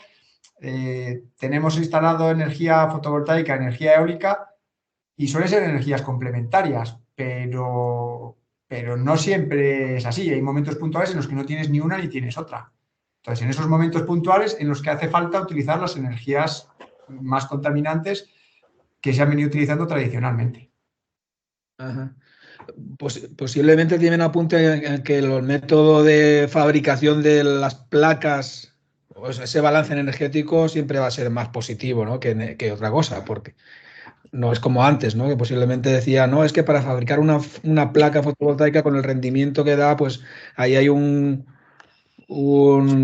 instalado energía fotovoltaica, energía eólica, y suelen ser energías complementarias, pero no siempre es así. Hay momentos puntuales en los que no tienes ni una ni tienes otra. Entonces, en esos momentos puntuales en los que hace falta utilizar las energías más contaminantes que se han venido utilizando tradicionalmente. Ajá. Posiblemente tienen apunte en que el método de fabricación de las placas, pues ese balance energético siempre va a ser más positivo, ¿no? que otra cosa, porque no es como antes, ¿no? Que posiblemente decía, no, es que para fabricar una placa fotovoltaica con el rendimiento que da, pues ahí hay un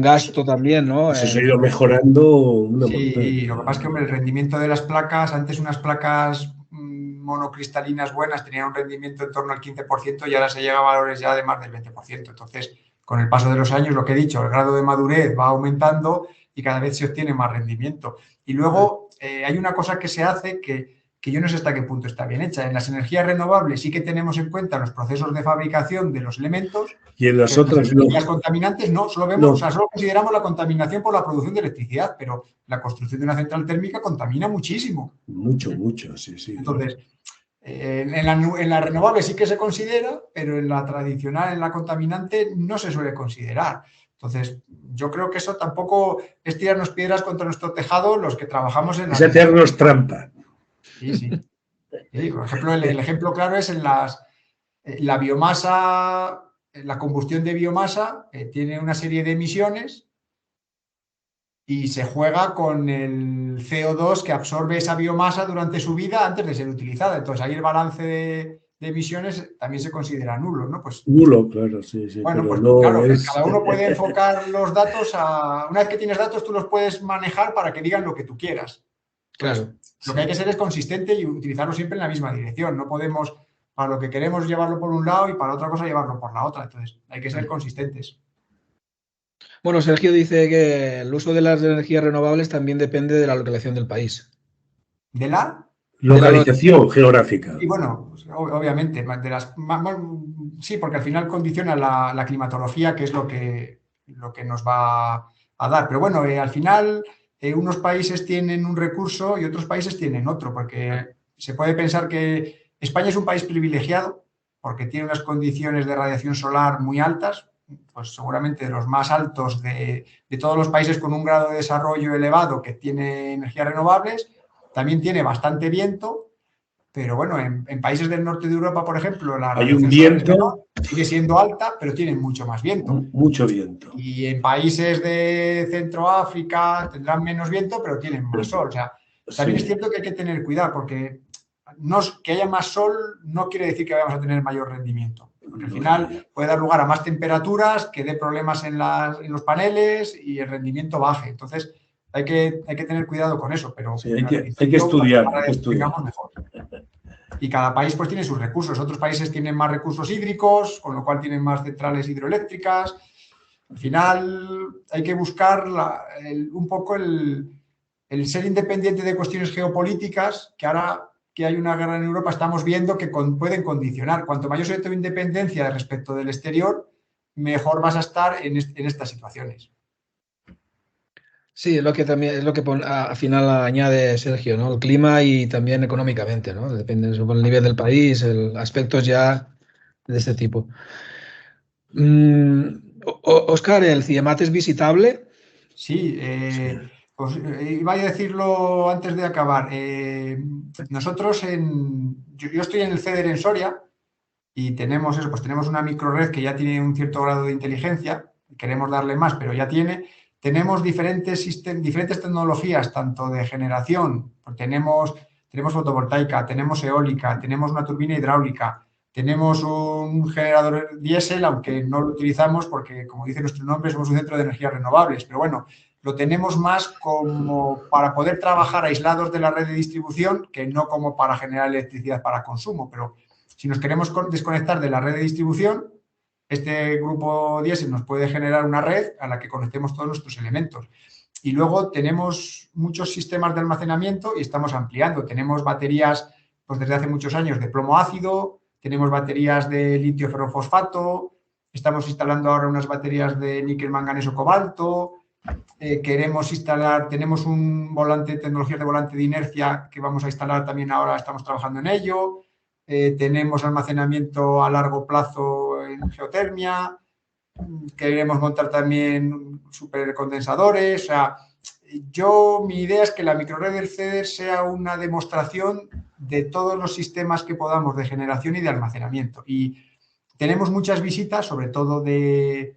gasto también, ¿no? Pues eso ha ido mejorando Sí, lo que pasa es que, hombre, el rendimiento de las placas, antes unas placas monocristalinas buenas tenían un rendimiento en torno al 15% y ahora se llega a valores ya de más del 20%. Entonces, con el paso de los años, lo que he dicho, el grado de madurez va aumentando y cada vez se obtiene más rendimiento. Y luego hay una cosa que se hace que yo no sé hasta qué punto está bien hecha. En las energías renovables sí que tenemos en cuenta los procesos de fabricación de los elementos. Y en las otras no. Las contaminantes no, solo vemos, no. O sea, solo consideramos la contaminación por la producción de electricidad, pero la construcción de una central térmica contamina muchísimo. Mucho, sí. Entonces, en la renovable sí que se considera, pero en la tradicional, en la contaminante, no se suele considerar. Entonces, yo creo que eso tampoco es tirarnos piedras contra nuestro tejado los que trabajamos en la... Es hacernos trampa. Sí. Por ejemplo, el ejemplo claro es en la biomasa, la combustión de biomasa tiene una serie de emisiones y se juega con el CO2 que absorbe esa biomasa durante su vida antes de ser utilizada. Entonces, ahí el balance de emisiones también se considera nulo, ¿no? Pues, nulo, claro, sí. Bueno, pues no claro, es... cada uno puede enfocar los datos una vez que tienes datos, tú los puedes manejar para que digan lo que tú quieras. Entonces, claro. Lo que hay que ser es consistente y utilizarlo siempre en la misma dirección. No podemos, para lo que queremos, llevarlo por un lado y para otra cosa llevarlo por la otra. Entonces, hay que ser consistentes. Bueno, Sergio dice que el uso de las energías renovables también depende de la localización del país. ¿De la? Localización geográfica. Y bueno, pues, obviamente, sí, porque al final condiciona la climatología, que es lo que nos va a dar. Pero bueno, al final... unos países tienen un recurso y otros países tienen otro, porque se puede pensar que España es un país privilegiado porque tiene unas condiciones de radiación solar muy altas, pues seguramente de los más altos de todos los países con un grado de desarrollo elevado que tiene energías renovables. También tiene bastante viento, pero bueno, en países del norte de Europa, por ejemplo, la hay un viento, sigue siendo alta, pero tienen mucho más viento. Mucho viento. Y en países de Centroáfrica tendrán menos viento, pero tienen más sol. O sea, también es cierto que hay que tener cuidado, porque que haya más sol no quiere decir que vayamos a tener mayor rendimiento. Porque al final puede dar lugar a más temperaturas, que dé problemas en los paneles y el rendimiento baje. Entonces, hay que tener cuidado con eso, pero hay que estudiar. Mejor. Y cada país pues tiene sus recursos. Otros países tienen más recursos hídricos, con lo cual tienen más centrales hidroeléctricas. Al final hay que buscar un poco el ser independiente de cuestiones geopolíticas, que ahora que hay una guerra en Europa estamos viendo que pueden condicionar. Cuanto mayor sea tu independencia respecto del exterior, mejor vas a estar en estas situaciones. Sí, es lo que al final añade Sergio, ¿no? El clima y también económicamente, ¿no? Depende del nivel del país, aspectos ya de este tipo. Óscar, ¿el CIEMAT es visitable? Sí, pues iba a decirlo antes de acabar. Nosotros yo estoy en el CEDER en Soria y tenemos eso, pues tenemos una microred que ya tiene un cierto grado de inteligencia, queremos darle más, pero ya tiene. Tenemos diferentes tecnologías, tanto de generación, tenemos fotovoltaica, tenemos eólica, tenemos una turbina hidráulica, tenemos un generador diésel, aunque no lo utilizamos porque, como dice nuestro nombre, somos un centro de energías renovables. Pero bueno, lo tenemos más como para poder trabajar aislados de la red de distribución que no como para generar electricidad para consumo. Pero si nos queremos desconectar de la red de distribución, este grupo diésel nos puede generar una red a la que conectemos todos nuestros elementos. Y luego tenemos muchos sistemas de almacenamiento y estamos ampliando. Tenemos baterías, pues desde hace muchos años, de plomo ácido, tenemos baterías de litio ferrofosfato, estamos instalando ahora unas baterías de níquel, manganeso, cobalto. Queremos instalar, tenemos un volante, tecnologías de volante de inercia que vamos a instalar también ahora, estamos trabajando en ello. Tenemos almacenamiento a largo plazo en geotermia. Queremos montar también supercondensadores. O sea, mi idea es que la microred del CEDER sea una demostración de todos los sistemas que podamos de generación y de almacenamiento. Y tenemos muchas visitas, sobre todo de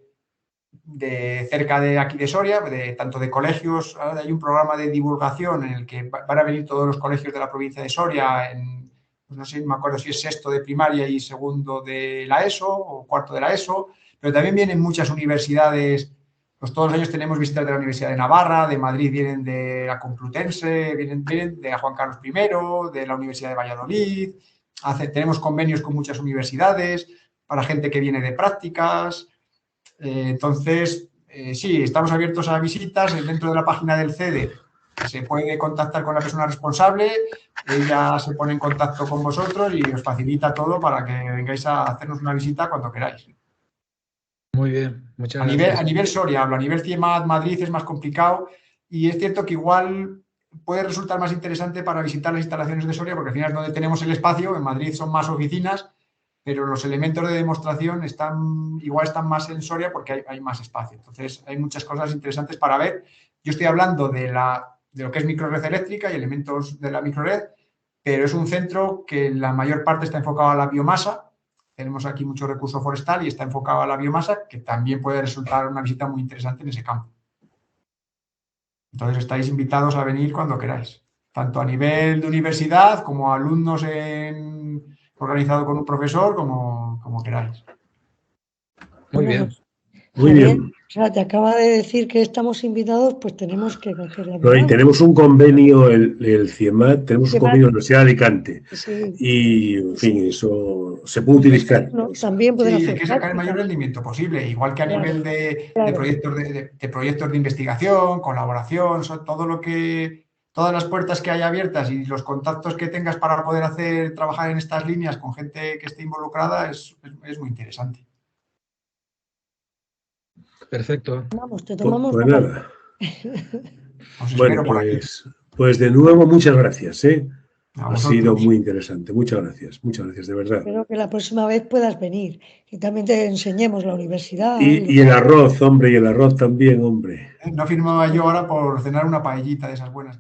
cerca de aquí de Soria, tanto de colegios. Ahora hay un programa de divulgación en el que van a venir todos los colegios de la provincia de Soria, pues no sé, me acuerdo si es sexto de primaria y segundo de la ESO o cuarto de la ESO, pero también vienen muchas universidades. Pues todos los años tenemos visitas de la Universidad de Navarra, de Madrid vienen de la Complutense, vienen de Juan Carlos I, de la Universidad de Valladolid. Tenemos convenios con muchas universidades para gente que viene de prácticas. Entonces, sí, estamos abiertos a visitas. Dentro de la página del CEDER se puede contactar con la persona responsable, ella se pone en contacto con vosotros y os facilita todo para que vengáis a hacernos una visita cuando queráis. Muy bien, muchas gracias. A nivel Soria hablo, a nivel CIEMAT, Madrid es más complicado y es cierto que igual puede resultar más interesante para visitar las instalaciones de Soria porque al final es donde tenemos el espacio. En Madrid son más oficinas, pero los elementos de demostración igual están más en Soria porque hay más espacio. Entonces, hay muchas cosas interesantes para ver. Yo estoy hablando de lo que es microred eléctrica y elementos de la microred, pero es un centro que la mayor parte está enfocado a la biomasa. Tenemos aquí mucho recurso forestal y está enfocado a la biomasa, que también puede resultar una visita muy interesante en ese campo. Entonces, estáis invitados a venir cuando queráis, tanto a nivel de universidad como alumnos organizado con un profesor, como queráis. Muy bien. Muy bien. O sea, te acaba de decir que estamos invitados, pues tenemos que coger la No, y tenemos un convenio, el CIEMAT, tenemos un convenio en la Universidad de Alicante. Sí. Y, en fin, eso se puede utilizar. No, también pueden hacer hay que sacar el mayor rendimiento posible, igual que a nivel de proyectos de investigación, colaboración, todas las puertas que hay abiertas y los contactos que tengas para poder trabajar en estas líneas con gente que esté involucrada es muy interesante. Perfecto. Vamos, te tomamos Pues nada. Bueno, pues de nuevo muchas gracias. Ha vosotros. sido muy interesante. Muchas gracias, de verdad. Espero que la próxima vez puedas venir y también te enseñemos la universidad. Y el arroz, hombre, y el arroz también, hombre. No firmaba yo ahora por cenar una paellita de esas buenas.